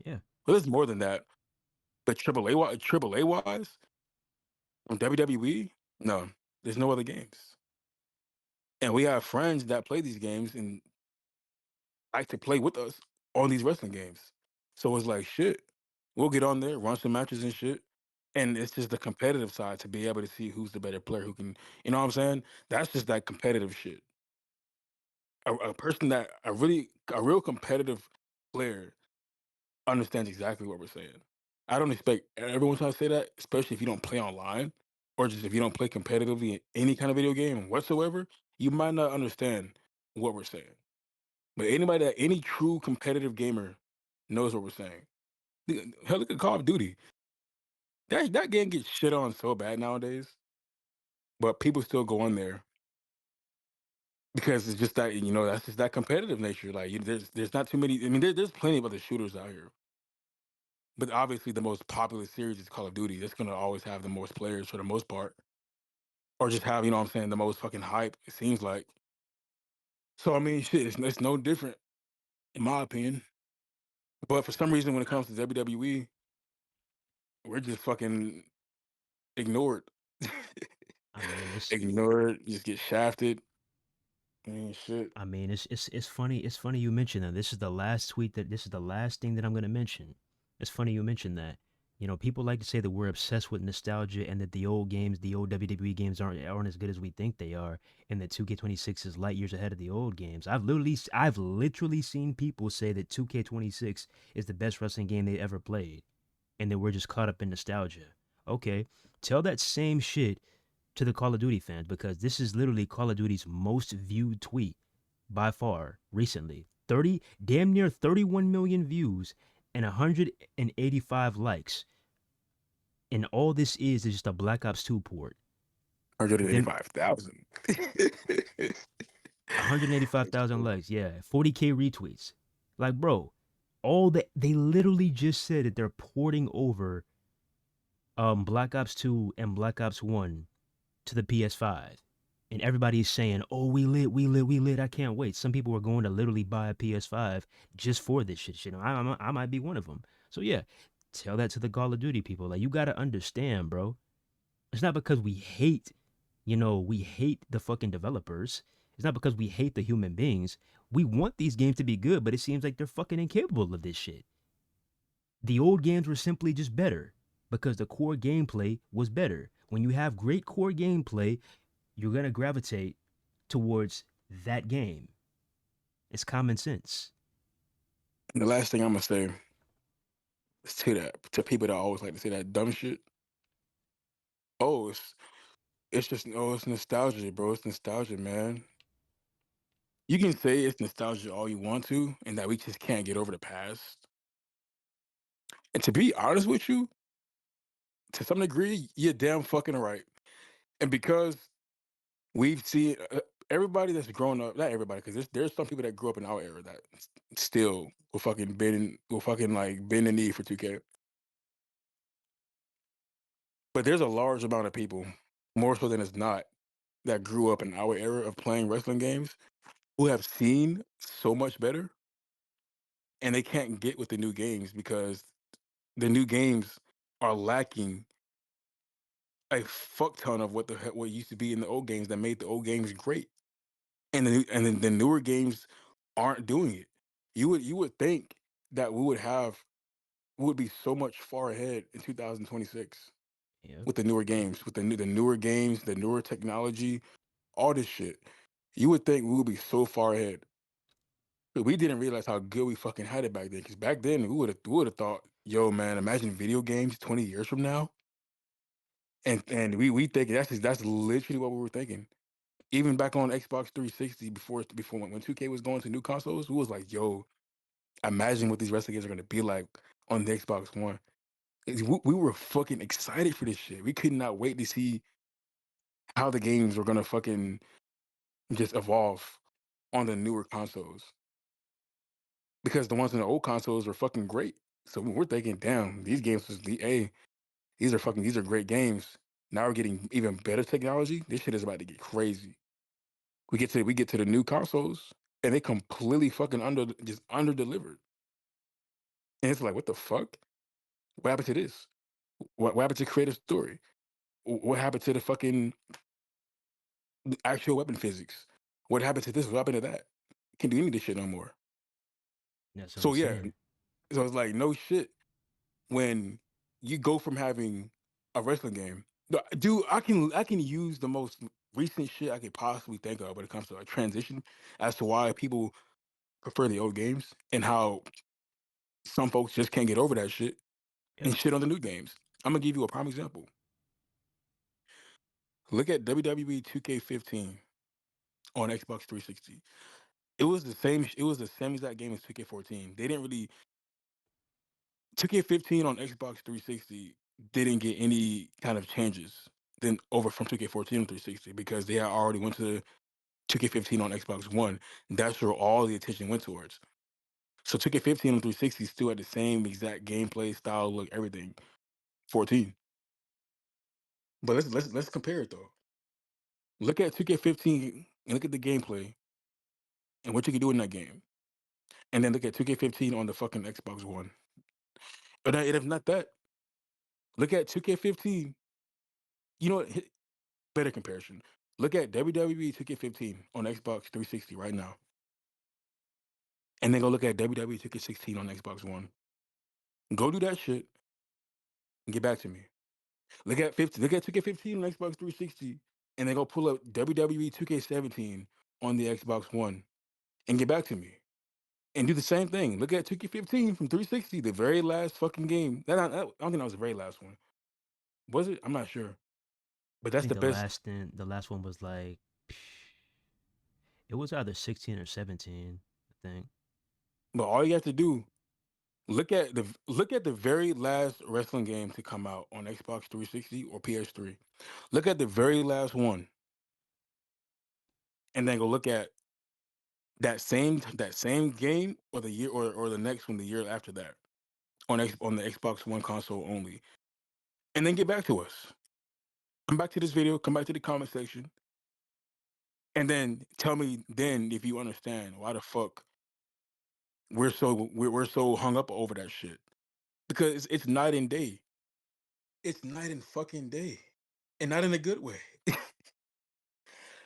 yeah. But there's more than that. But AAA wise, on WWE, no, there's no other games. And we have friends that play these games and like to play with us on these wrestling games. So it's like shit. We'll get on there, run some matches and shit. And it's just the competitive side to be able to see who's the better player who can, you know what I'm saying? That's just that competitive shit. A person that a real competitive player understands exactly what we're saying. I don't expect everyone trying to say that, especially if you don't play online or just if you don't play competitively in any kind of video game whatsoever, you might not understand what we're saying. But any true competitive gamer knows what we're saying. Hell, look at Call of Duty. That game gets shit on so bad nowadays, but people still go on there because it's just that that's just that competitive nature. Like there's not too many. I mean, there's plenty of other shooters out here, but obviously the most popular series is Call of Duty. That's gonna always have the most players for the most part, or just have what I'm saying, the most fucking hype. It seems like. So I mean, shit, it's no different in my opinion. But for some reason, when it comes to WWE, we're just fucking ignored. I mean, it's Ignored, just get shafted. I mean, shit. I mean, it's funny. It's funny you mentioned that. This is the last thing that I'm gonna mention. It's funny you mentioned that. You know, people like to say that we're obsessed with nostalgia and that the old games, the old WWE games aren't as good as we think they are, and that 2K26 is light years ahead of the old games. I've literally seen people say that 2K26 is the best wrestling game they ever played, and that we're just caught up in nostalgia. Okay, tell that same shit to the Call of Duty fans because this is literally Call of Duty's most viewed tweet by far recently. 30 damn near 31 million views and 185 likes. And all this is just a Black Ops 2 port. Them 185,000. 185,000 likes, yeah, 40k retweets. Like, bro, all that they literally just said that they're porting over Black Ops 2 and Black Ops 1 to the PS5. And everybody's saying, "Oh, we lit, we lit, we lit. I can't wait." Some people are going to literally buy a PS5 just for this shit. I might be one of them. So yeah, tell that to the Call of Duty people. Like, you gotta understand, bro. It's not because we hate, we hate the fucking developers. It's not because we hate the human beings. We want these games to be good, but it seems like they're fucking incapable of this shit. The old games were simply just better because the core gameplay was better. When you have great core gameplay, you're going to gravitate towards that game. It's common sense. The last thing I'm gonna say to people that always like to say that dumb shit. Oh, it's just it's nostalgia, bro. It's nostalgia, man. You can say it's nostalgia all you want to, and that we just can't get over the past. And to be honest with you, to some degree, you're damn fucking right. And because we've seen everybody that's grown up, not everybody, because there's some people that grew up in our era that still will fucking like bend the knee for 2K. But there's a large amount of people, more so than it's not, that grew up in our era of playing wrestling games who have seen so much better, and they can't get with the new games because the new games are lacking a fuck ton of what used to be in the old games that made the old games great. And then the newer games aren't doing it. You would think that we would be so much far ahead in 2026 Yep. with the newer games, with the newer games, the newer technology, all this shit. You would think we would be so far ahead. But we didn't realize how good we fucking had it back then. Because back then we would have thought, yo man, imagine video games 20 years from now. And we think that's literally what we were thinking. Even back on Xbox 360 before when 2K was going to new consoles, we was like, yo, imagine what these wrestling games are gonna be like on the Xbox One. We were fucking excited for this shit. We could not wait to see how the games were gonna fucking just evolve on the newer consoles. Because the ones in the old consoles were fucking great. So we're thinking, damn, these games was these are great games. Now we're getting even better technology. This shit is about to get crazy. We get to the new consoles and they completely fucking under delivered. And it's like, what the fuck? What happened to this? What happened to creative story? What happened to the fucking actual weapon physics? What happened to this? What happened to that? Can't do any of this shit no more. That's what I'm So yeah, saying. so it's like no shit when you go from having a wrestling game. Dude, I can use the most recent shit I could possibly think of when it comes to a transition as to why people prefer the old games and how some folks just can't get over that shit and Yep. shit on the new games. I'm gonna give you a prime example. Look at WWE 2K15 on Xbox 360. It was the same exact game as 2K14. They didn't really 2K15 on Xbox 360 didn't get any kind of changes then over from 2K14 on 360 because they had already went to 2K15 on Xbox One. That's where all the attention went towards. So 2K15 on 360 still had the same exact gameplay style, look, everything. 14. But let's compare it though. Look at 2K15 and look at the gameplay and what you can do in that game. And then look at 2K15 on the fucking Xbox One. And if not that, look at 2K15. You know what? Better comparison. Look at WWE 2K15 on Xbox 360 right now. And then go look at WWE 2K16 on Xbox One. Go do that shit and get back to me. Look at 2K15 on Xbox 360 and then go pull up WWE 2K17 on the Xbox One and get back to me. And do the same thing. Look at 2K15 from 360, the very last fucking game. I don't think that was the very last one. Was it? I'm not sure. But I that's think the best. the last one was like it was either 16 or 17, I think. But all you have to do, look at the very last wrestling game to come out on Xbox 360 or PS3. Look at the very last one, and then go look at that same game or the year or the next one the year after that on the Xbox One console only, and then get back to us. Come back to this video. Come back to the comment section, and then tell me then if you understand why the fuck we're so hung up over that shit because it's night and day. It's night and fucking day, and not in a good way.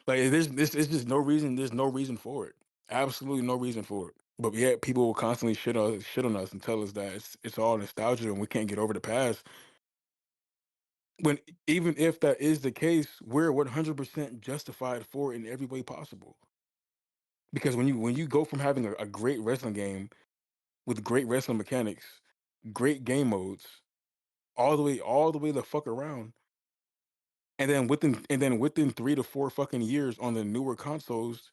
Like there's it's just no reason. There's no reason for it. Absolutely no reason for it. But yet people will constantly shit on us and tell us that it's all nostalgia and we can't get over the past. When even if that is the case, we're 100% justified for it in every way possible. Because when you go from having a great wrestling game with great wrestling mechanics great game modes, all the way the fuck around. And then within 3 to 4 fucking years on the newer consoles,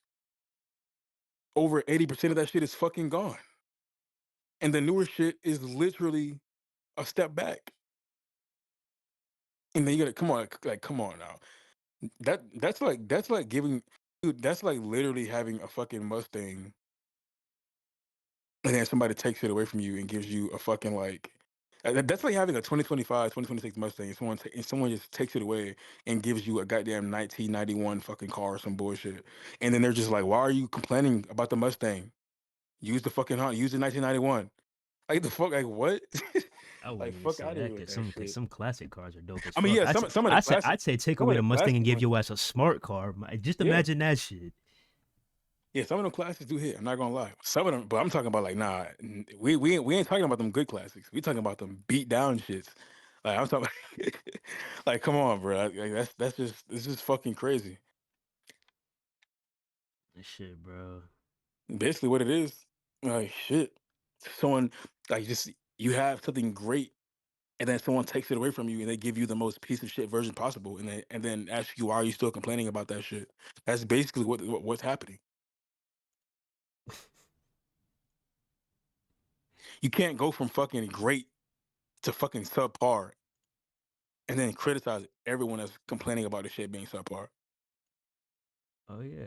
over 80% of that shit is fucking gone. And the newer shit is literally a step back. And then you gotta come on, like come on now. That's like giving, dude, that's like literally having a fucking Mustang, and then somebody takes it away from you and gives you a fucking like, that's like having a 2025, 2026 Mustang, and someone just takes it away and gives you a goddamn 1991 fucking car or some bullshit. And then they're just like, why are you complaining about the Mustang? Use the fucking Honda, use the 1991. Like the fuck, like what? I Like wouldn't even fuck say out of that here with because that some shit. some classic cars are dope as I mean, fuck. yeah, I'd some say, some of the I'd say classic, I'd say take some of away the the Mustang classic and give ones, your ass a smart car. Just yeah. imagine that shit. Yeah, some of them classics do hit. I'm not gonna lie. Some of them, but I'm talking about like, nah, we ain't talking about them good classics. We talking about them beat down shits. Like I'm talking, like come on, bro. Like, that's just this is fucking crazy. Shit, bro. Basically, what it is, like shit. Someone like just you have something great, and then someone takes it away from you, and they give you the most piece of shit version possible, and then ask you why are you still complaining about that shit. That's basically what's happening. You can't go from fucking great to fucking subpar and then criticize everyone that's complaining about the shit being subpar. Oh yeah,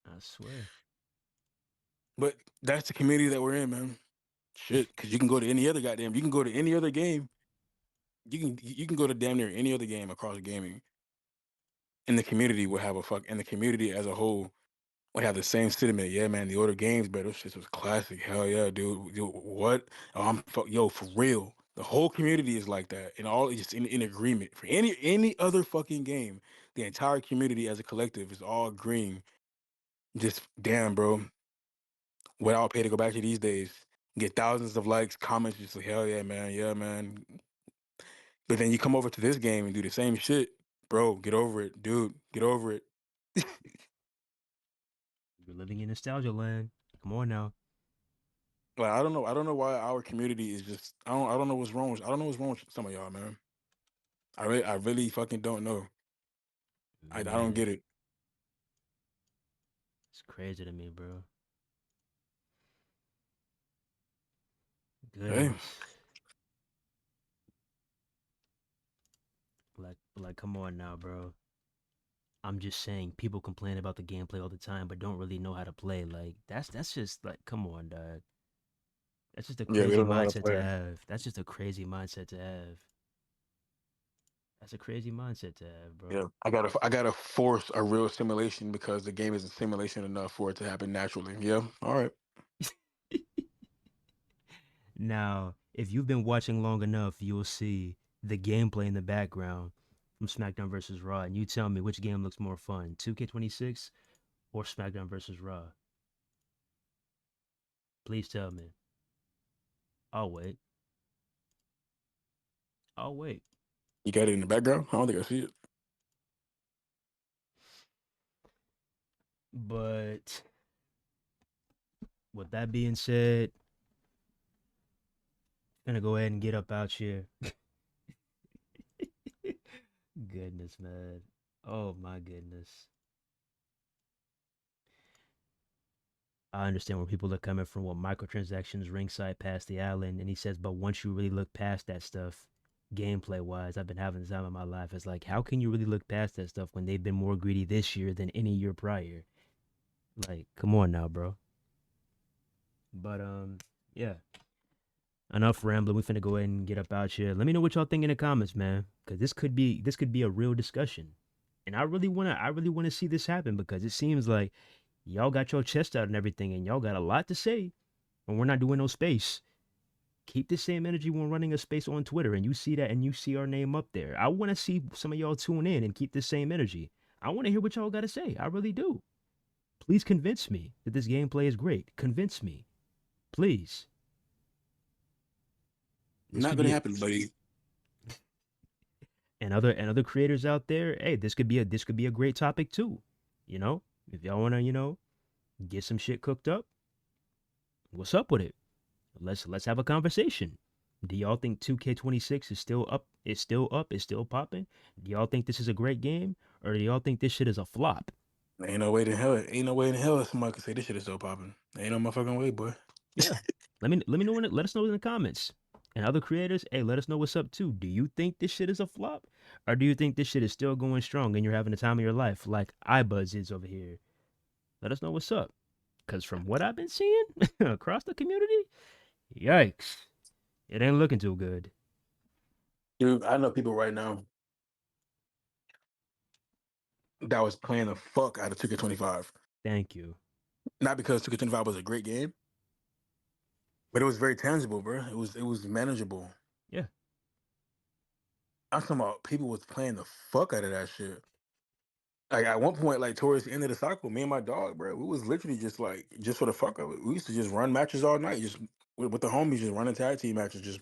I swear. But that's the community that we're in, man. Shit, because you can go to any other goddamn, you can go to any other game. You can go to damn near any other game across gaming, and the community will have a fuck, and the community as a whole would have the same sentiment. Yeah, man, the older games, but those shit was classic. Hell yeah, dude. What? Oh, yo, for real. The whole community is like that, and all just in agreement. For any other fucking game, the entire community as a collective is all agreeing. Just damn, bro. What I'll pay to go back to these days. Get thousands of likes, comments, just like hell yeah, man. But then you come over to this game and do the same shit, bro. Get over it, dude. Get over it. You're living in nostalgia land. Come on now. Like I don't know why our community is just I don't know what's wrong. I don't know what's wrong with some of y'all, man. I really fucking don't know. I Me don't neither. get it. It's crazy to me, bro. Hey, Goodness. Like, come on now, bro. I'm just saying, people complain about the gameplay all the time, but don't really know how to play. Like, that's just like, come on, dog. That's just a yeah, we crazy don't know how to mindset to play. have. That's just a crazy mindset to have. That's a crazy mindset to have, bro. Yeah, I gotta force a real simulation because the game isn't simulation enough for it to happen naturally. Yeah, all right. Now, if you've been watching long enough, you'll see the gameplay in the background from SmackDown versus Raw, and you tell me which game looks more fun, 2K26 or SmackDown versus Raw. Please tell me. I'll wait. I'll wait. You got it in the background. I don't think I see it. But with that being said, gonna go ahead and get up out here. Goodness, man. Oh my goodness. I understand where people are coming from. What microtransactions ringside past the island, and he says, but once you really look past that stuff, gameplay wise, I've been having the time of my life. It's like, how can you really look past that stuff when they've been more greedy this year than any year prior? Like, come on now, bro. But yeah. Enough rambling. We finna go ahead and get up out here. Let me know what y'all think in the comments, man. Cause this could be a real discussion. And I really wanna see this happen because it seems like y'all got your chest out and everything, and y'all got a lot to say when we're not doing no space. Keep the same energy when running a space on Twitter and you see that and you see our name up there. I want to see some of y'all tune in and keep the same energy. I want to hear what y'all got to say. I really do. Please convince me that this gameplay is great. Convince me. Please. This Not could gonna be a, happen, buddy. and other creators out there, hey, this could be a great topic too. You know? If y'all want to, get some shit cooked up, What's up with it? Let's have a conversation. Do y'all think 2K26 is still up? It's still up? It's still popping? Do y'all think this is a great game, or do y'all think this shit is a flop? Ain't no way in hell. Ain't no way in hell somebody could say this shit is still popping. Ain't no motherfucking way, boy. Yeah. Let me know let us know in the comments. And other creators, hey, let us know what's up too. Do you think this shit is a flop? Or do you think this shit is still going strong and you're having the time of your life like iBuzz is over here? Let us know what's up. Cause from what I've been seeing across the community, yikes. It ain't looking too good. Dude, I know people right now that was playing the fuck out of 2K25. Thank you. Not because 2K25 was a great game, but it was very tangible, bro. It was manageable. Yeah. I'm talking about people was playing the fuck out of that shit. Like at one point, like towards the end of the cycle, me and my dog, bro, we was literally just like just for the fuck of it. We used to just run matches all night, just with the homies, just running tag team matches, just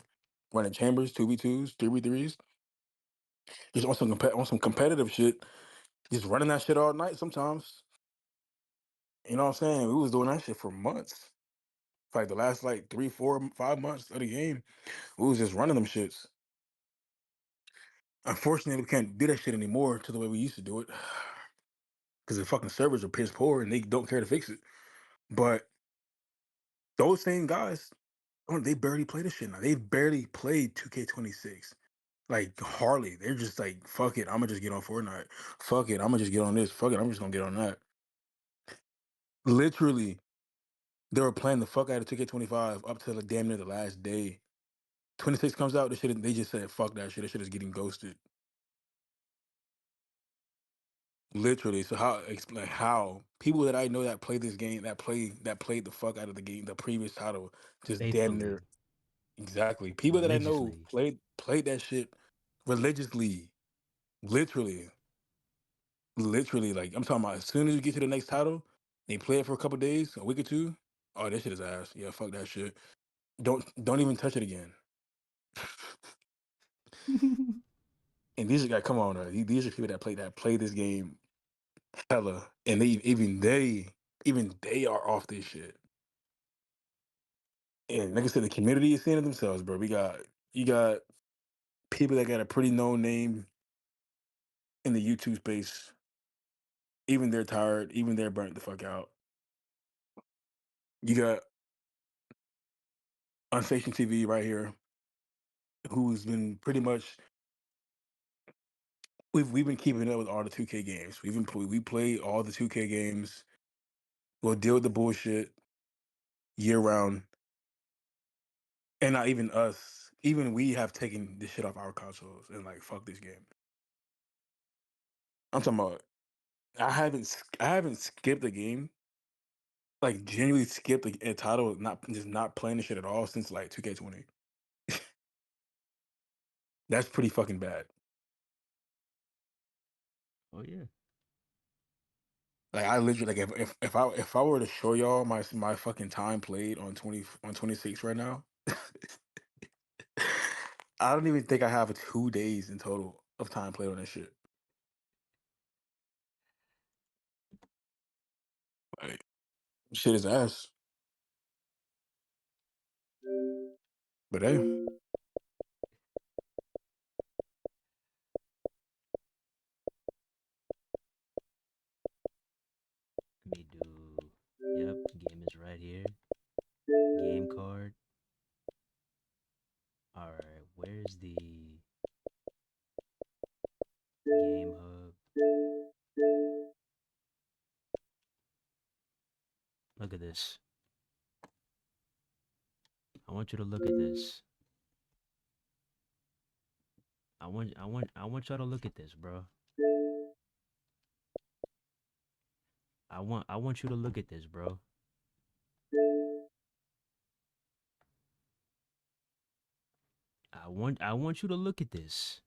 running chambers, 2v2s, 3v3s, just on some competitive shit, just running that shit all night sometimes. You know what I'm saying? We was doing that shit for months. For like the last like 3, 4, 5 months of the game, we was just running them shits. Unfortunately, we can't do that shit anymore to the way we used to do it. Because the fucking servers are piss poor and they don't care to fix it. But those same guys, they barely play this shit now. They barely played 2K26. Like hardly. They're just like, fuck it, I'm gonna just get on Fortnite. Fuck it, I'm gonna just get on this. Fuck it, I'm just gonna get on that. Literally, they were playing the fuck out of 2K25 up to damn near the last day. 26 comes out, they just said, fuck that shit. That shit is getting ghosted. Literally. So how explain how people that I know that play this game, that played the fuck out of the game, the previous title, just damn Faithfully, near exactly. People that I know religiously. played that shit religiously. Literally. Literally. Like I'm talking about as soon as you get to the next title, they play it for a couple days, a week or two. Oh, this shit is ass. Yeah, fuck that shit. Don't even touch it again. And these are guys, come on, these are people that play this game hella, and even they are off this shit. And like I said, the community is seeing it themselves, bro. You got people that got a pretty known name in the YouTube space. Even they're tired. Even they're burnt the fuck out. You got Unsation TV right here, who's been pretty much we've been keeping up with all the 2K games. We play all the 2K games. We'll deal with the bullshit year round. And not even us, even we have taken this shit off our consoles and like fuck this game. I'm talking about I haven't skipped a game, like genuinely skipped a title, not just not playing the shit at all since like 2K20. That's pretty fucking bad. Oh yeah. Like I literally like if I were to show y'all my fucking time played on 26 right now, I don't even think I have 2 days in total of time played on this shit. Like shit is ass. But hey, Let me do. Yep, game is right here. Game card. All right, where's the game hub? Look at this. I want you to look at this. I want y'all to look at this, bro. I want you to look at this, bro. I want you to look at this.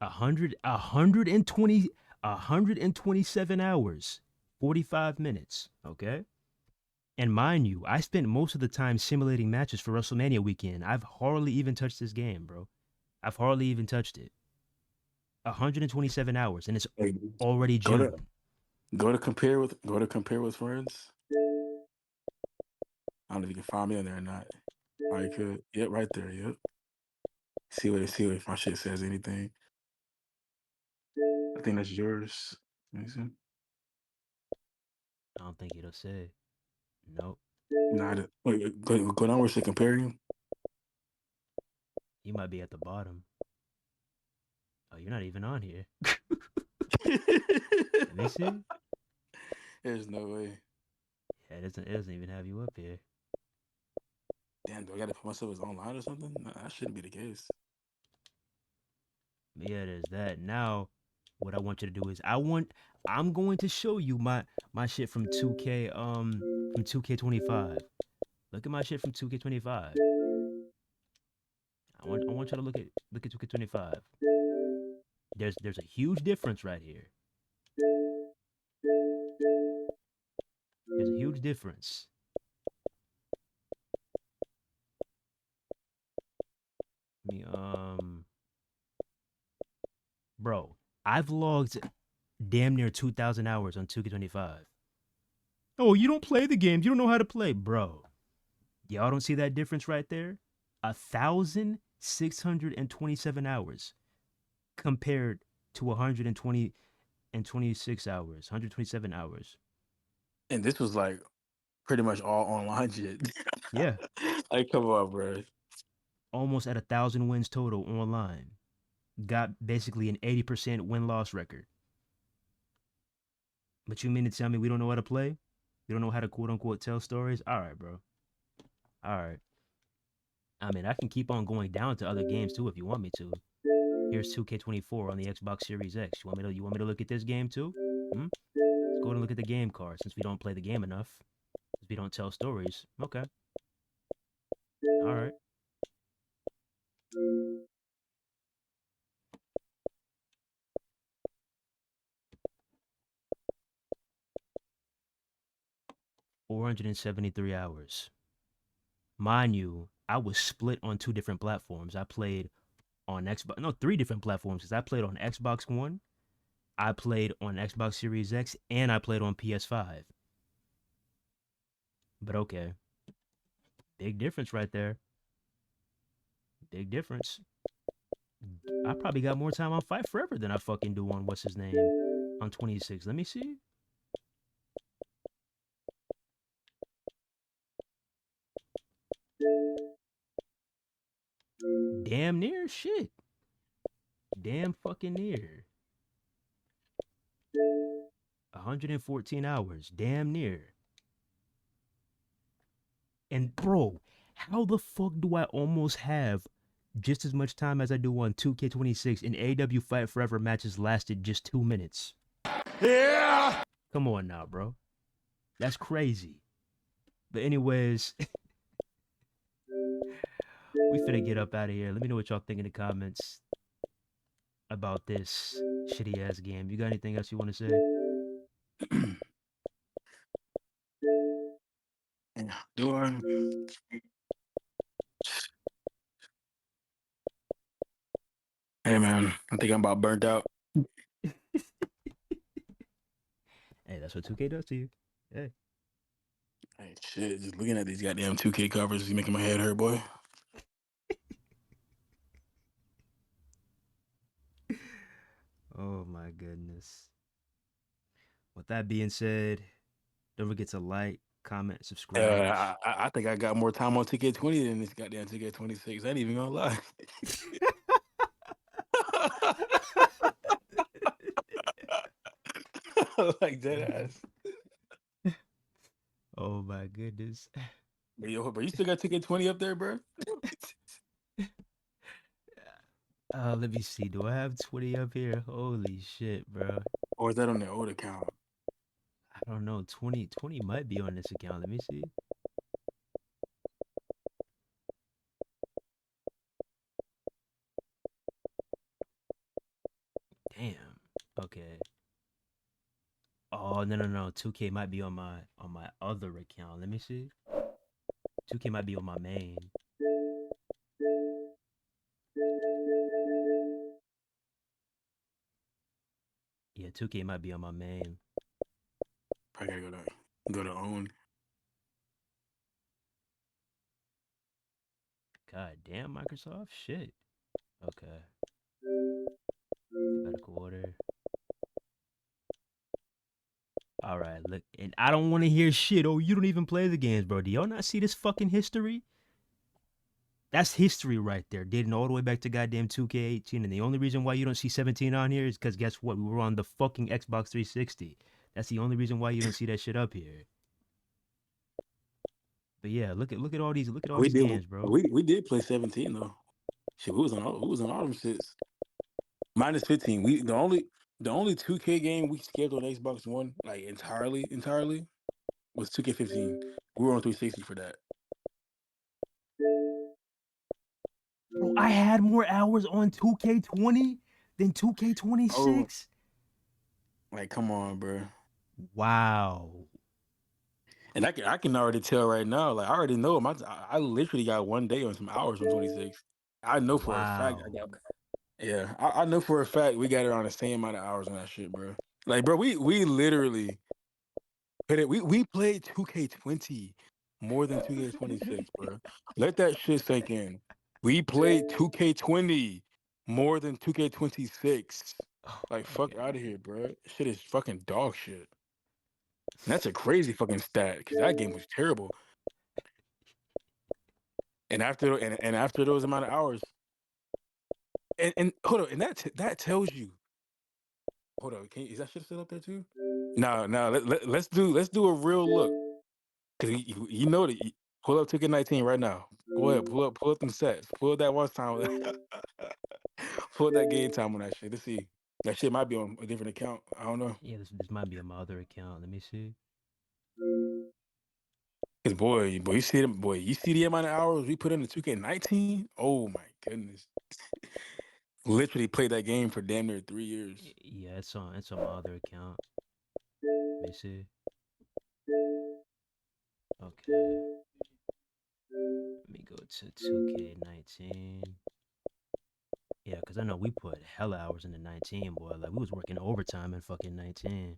127 hours, 45 minutes. Okay. And mind you, I spent most of the time simulating matches for WrestleMania weekend. I've hardly even touched this game, bro. I've hardly even touched it. 127 hours, and it's hey, already go to June. go to compare with friends. I don't know if you can find me on there or not. I could. Yep, right there. Yep. See what if my shit says anything. I think that's yours. Let me see. I don't think it'll say. Nope. Not wait, go down where it's comparing. You might be at the bottom. Oh, you're not even on here. Let me see. There's no way. Yeah, it doesn't even have you up here. Damn, do I gotta put myself as online or something? No, that shouldn't be the case. But yeah, there's that. Now, what I want you to do is I'm going to show you my shit from 2K from 2K25. Look at my shit from 2K25. I want you to look at 2K25. There's a huge difference right here. There's a huge difference. I mean, bro, I've logged damn near 2,000 hours on 2K25. Oh, you don't play the games. You don't know how to play, bro. Y'all don't see that difference right there? 1,627 hours compared to 120 and 26 hours, 127 hours. And this was like pretty much all online shit. Yeah, Like, come on, bro. almost at 1,000 wins total online. Got basically an 80% win-loss record. But you mean to tell me we don't know how to play? We don't know how to quote unquote tell stories? All right, bro. All right. I mean, I can keep on going down to other games too if you want me to. Here's 2K24 on the Xbox Series X. You want me to look at this game too? Hmm? Let's go and look at the game card since we don't play the game enough. Since we don't tell stories. Okay. All right. $473 hours. Mind you, I was split on two different platforms. I played on Xbox, no, three different platforms because I played on Xbox One, I played on Xbox Series X, and I played on PS5. But okay, big difference right there. Big difference. I probably got more time on Fight Forever than I fucking do on what's his name on 26. Let me see. Damn near shit. Damn fucking near. 114 hours. Damn near. And bro, how the fuck do I almost have just as much time as I do on 2K26 and AW Fight Forever matches lasted just 2 minutes? Yeah! Come on now, bro. That's crazy. But anyways, we finna get up out of here. Let me know what y'all think in the comments about this shitty ass game. You got anything else you want to say? Do I? Hey man, I think I'm about burnt out. Hey, that's what 2K does to you. Hey. Hey, shit, just looking at these goddamn 2K covers is making my head hurt, boy. Oh my goodness. With that being said, don't forget to like, comment, subscribe. I think I got more time on 2K20 than this goddamn 2K26. I ain't even gonna lie. Like dead ass. Oh my goodness. But you still got 2K20 up there, bro? Let me see. Do I have 20 up here? Holy shit, bro. Or is that on the old account? I don't know. 20 might be on this account. Let me see. Damn. Okay. Oh, no. 2K might be on my other account. Let me see. 2K might be on my main. Yeah, 2K might be on my main. Probably gotta go to own. God damn, Microsoft. Shit. Okay. Alphabetical order. All right, look, and I don't want to hear shit. Oh, you don't even play the games, bro. Do y'all not see this fucking history? That's history right there, dating all the way back to goddamn 2K18. And the only reason why you don't see 17 on here is because guess what? We were on the fucking Xbox 360. That's the only reason why you don't see that shit up here. But yeah, look at all these We did games, bro. we did play 17 though. Shit, we was on all them shits. Minus 15. The only 2K game we skipped on Xbox One, like entirely, was 2K15. We were on 360 for that. Bro, I had more hours on 2K20 than Oh, 2K26. like come on, bro. Wow. And I can already tell right now. Like I already know. I literally got 1 day on some hours on 26. I know for a fact I Wow. got. Yeah, I know for a fact we got around the same amount of hours on that shit, bro. Like, bro, we literally we played 2K20 more than 2K26, bro. Let that shit sink in. We played 2K20 more than 2K26. Oh Like, my fuck out of god. here, bro. Shit is fucking dog shit. And that's a crazy fucking stat because that game was terrible. And after those amount of hours, and hold on, and that tells you. Hold on, is that shit still up there too? No, no. Let's do a real look because you know that. Pull up 2K19 right now. Go ahead, pull up them sets. Pull up that watch time. Pull up that game time on that shit. Let's see. That shit might be on a different account. I don't know. Yeah, this might be on my other account. Let me see. Cause boy, you see the amount of hours we put into 2K19. Oh my goodness, literally played that game for damn near 3 years. Yeah, it's on my other account. Let me see. Okay. Let me go to 2K19. Yeah, because I know we put hella hours into 19, boy. Like, we was working overtime in fucking 19.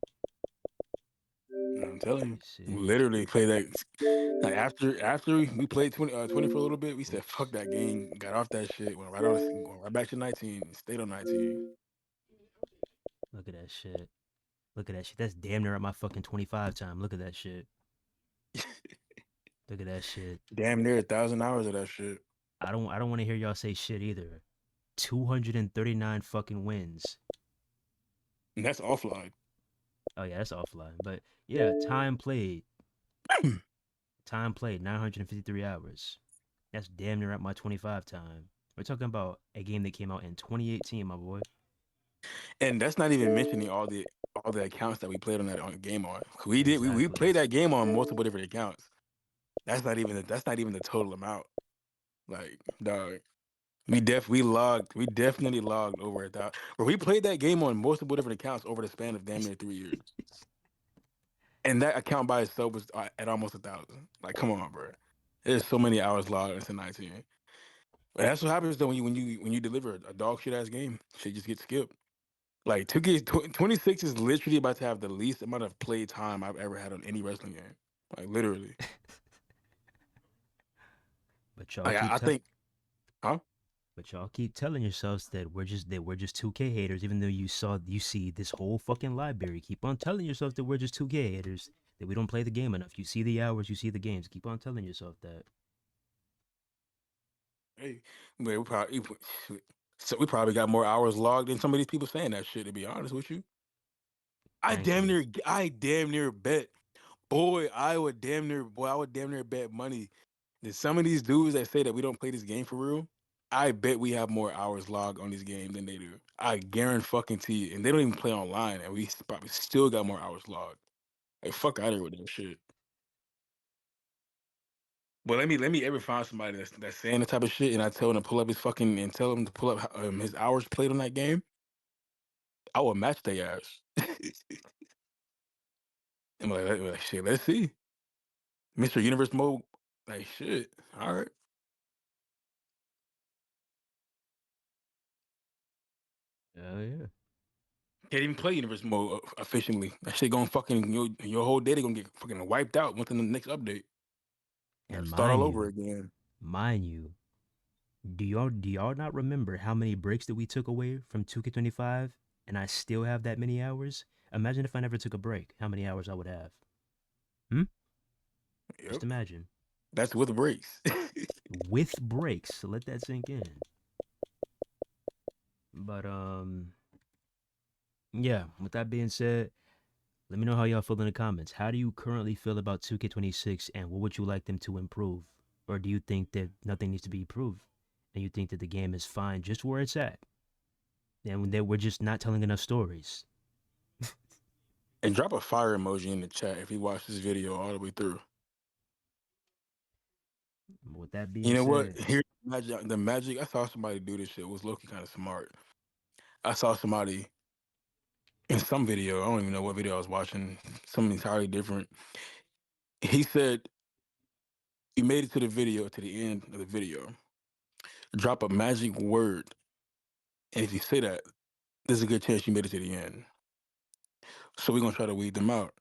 I'm telling Let me you, see. literally play that. Like after we played 20 for a little bit, we said fuck Oops. that game, got off that shit, went right back to 19, stayed on 19. Look at that shit. Look at that shit. That's damn near at my fucking 25 time. Look at that shit. Look at that shit. Damn near 1,000 hours of that shit. I don't want to hear y'all say shit either. 239 fucking wins. And that's offline. Oh yeah, that's offline. But yeah, time played 953 hours. That's damn near at my 25 time. We're talking about a game that came out in 2018, my boy. And that's not even mentioning all the accounts that we played on that on game on. We Exactly. played that game on multiple different accounts. That's not even the total amount. Like, dog. We definitely logged over 1,000. But we played that game on multiple different accounts over the span of damn near 3 years. And that account by itself was at almost 1,000. Like, come on, bro. There's so many hours logged into 19. But that's what happens though when you deliver a dog shit ass game. Shit just gets skipped. Like 26 is literally about to have the least amount of play time I've ever had on any wrestling game. Like literally. But y'all Like keep I think, huh? but y'all keep telling yourselves that we're just 2K haters, even though you see this whole fucking library. Keep on telling yourself that we're just 2K haters, that we don't play the game enough. You see the hours, you see the games. Keep on telling yourself that. Hey, man, we probably got more hours logged than some of these people saying that shit. To be honest with you, Thank you. I damn near bet, boy, I would damn near bet money that some of these dudes that say that we don't play this game for real. I bet we have more hours logged on this game than they do. I guarantee fucking to you, and they don't even play online, and we probably still got more hours logged. Like fuck out of here with that shit. But let me ever find somebody that's saying the type of shit, and I tell him to pull up his fucking and tell him to pull up his hours played on that game. I will match their ass. I'm like, shit, let's see. Mr. Universe mode, like shit. All right. Oh yeah. Can't even play Universe mode efficiently. That shit gonna fucking your whole data gonna get fucking wiped out within the next update. You And gotta start all over again. mind you, Do y'all not remember how many breaks that we took away from 2K25 and I still have that many hours? Imagine if I never took a break, how many hours I would have. Hmm? Just Yep. imagine. That's with breaks. With breaks, so let that sink in. But yeah, with that being said, let me know how y'all feel in the comments. How do you currently feel about 2K26 and what would you like them to improve? Or do you think that nothing needs to be improved and you think that the game is fine just where it's at? And that we're just not telling enough stories. And drop a fire emoji in the chat if you watch this video all the way through. With that You being know what? said, Here, the magic. I saw somebody do this shit. Was Loki kind of smart? I saw somebody in some video. I don't even know what video I was watching. Something entirely different. He said he made it to the video, to the end of the video. Drop a magic word, and if you say that, there's a good chance you made it to the end. So we're gonna try to weed them out.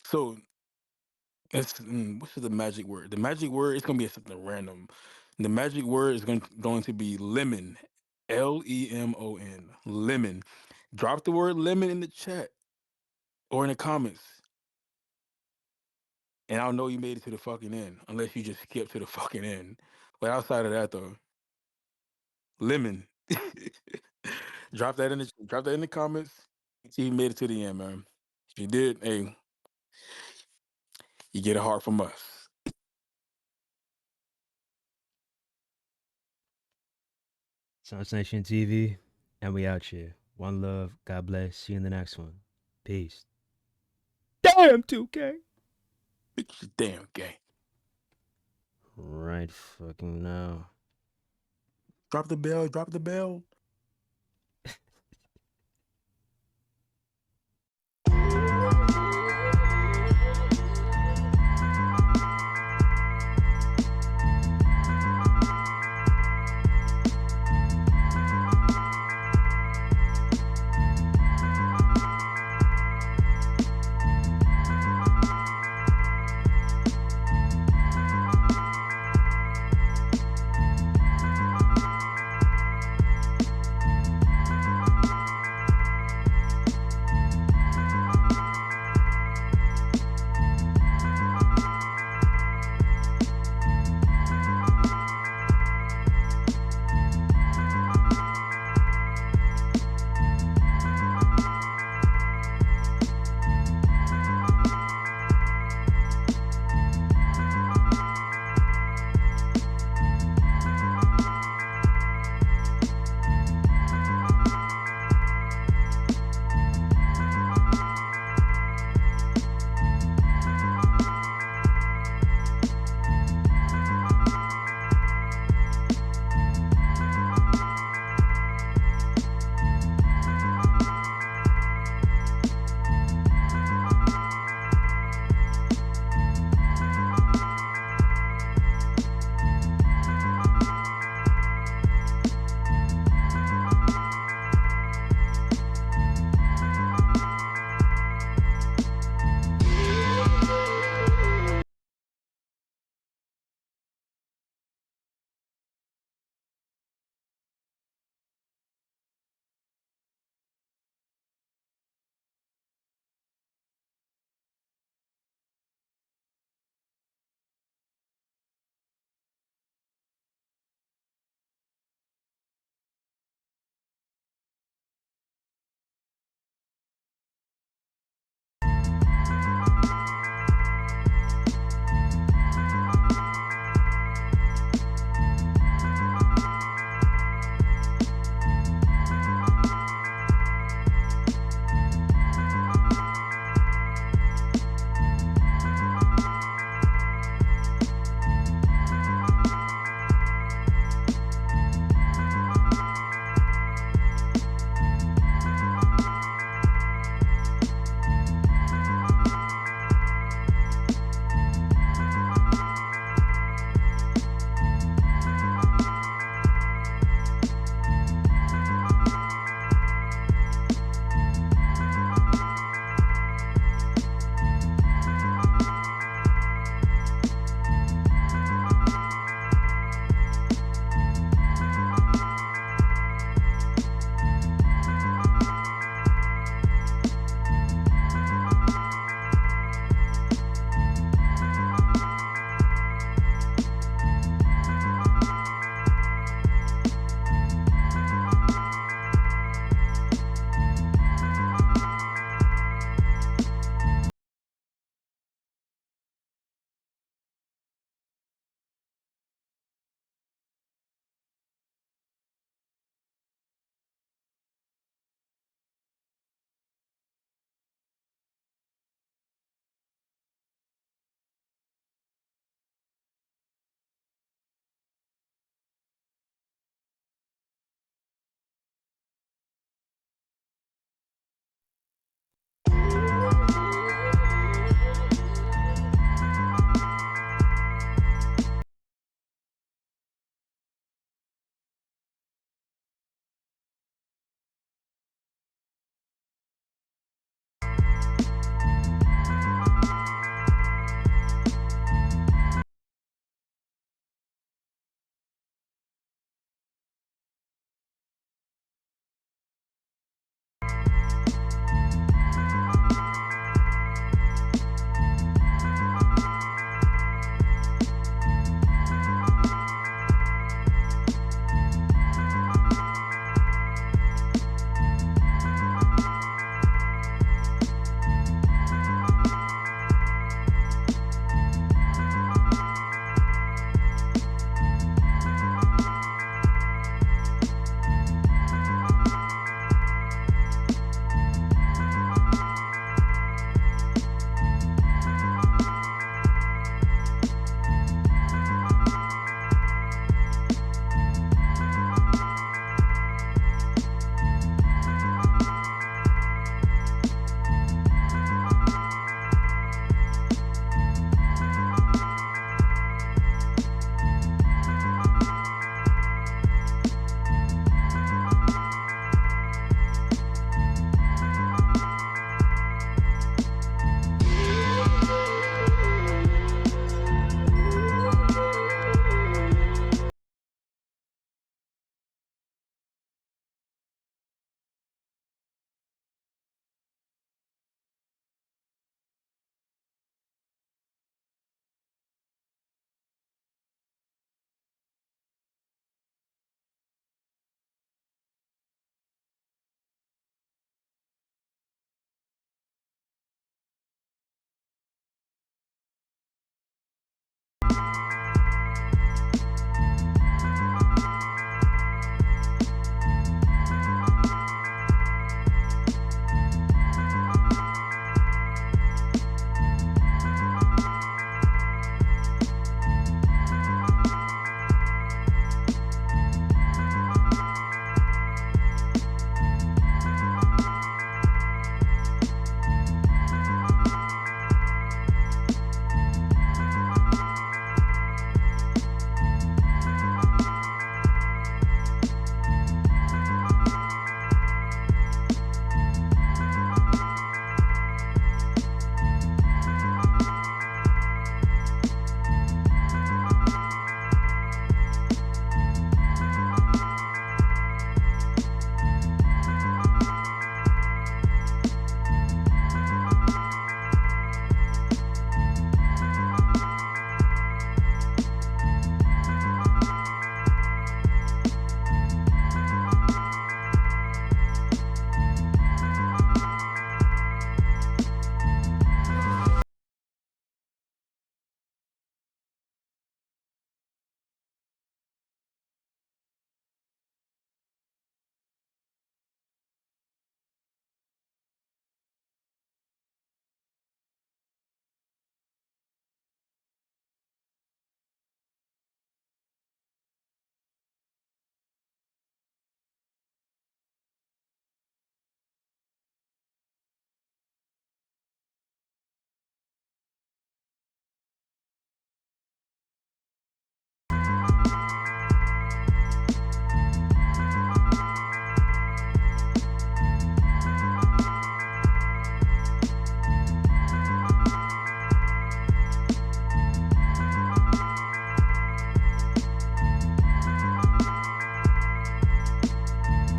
So what's the magic word? The magic word is gonna be something random. The magic word is going to be lemon. Lemon. Lemon. Drop the word lemon in the chat or in the comments. And I'll know you made it to the fucking end. Unless you just skipped to the fucking end. But outside of that though, lemon. Drop that in the comments. See you made it to the end, man. If you did, hey, you get a heart from us. it's UnsanctionedTV, and we out here. One love. God bless. See you in the next one. Peace. Damn 2K. Damn game. Right fucking now. Drop the bell, drop the bell.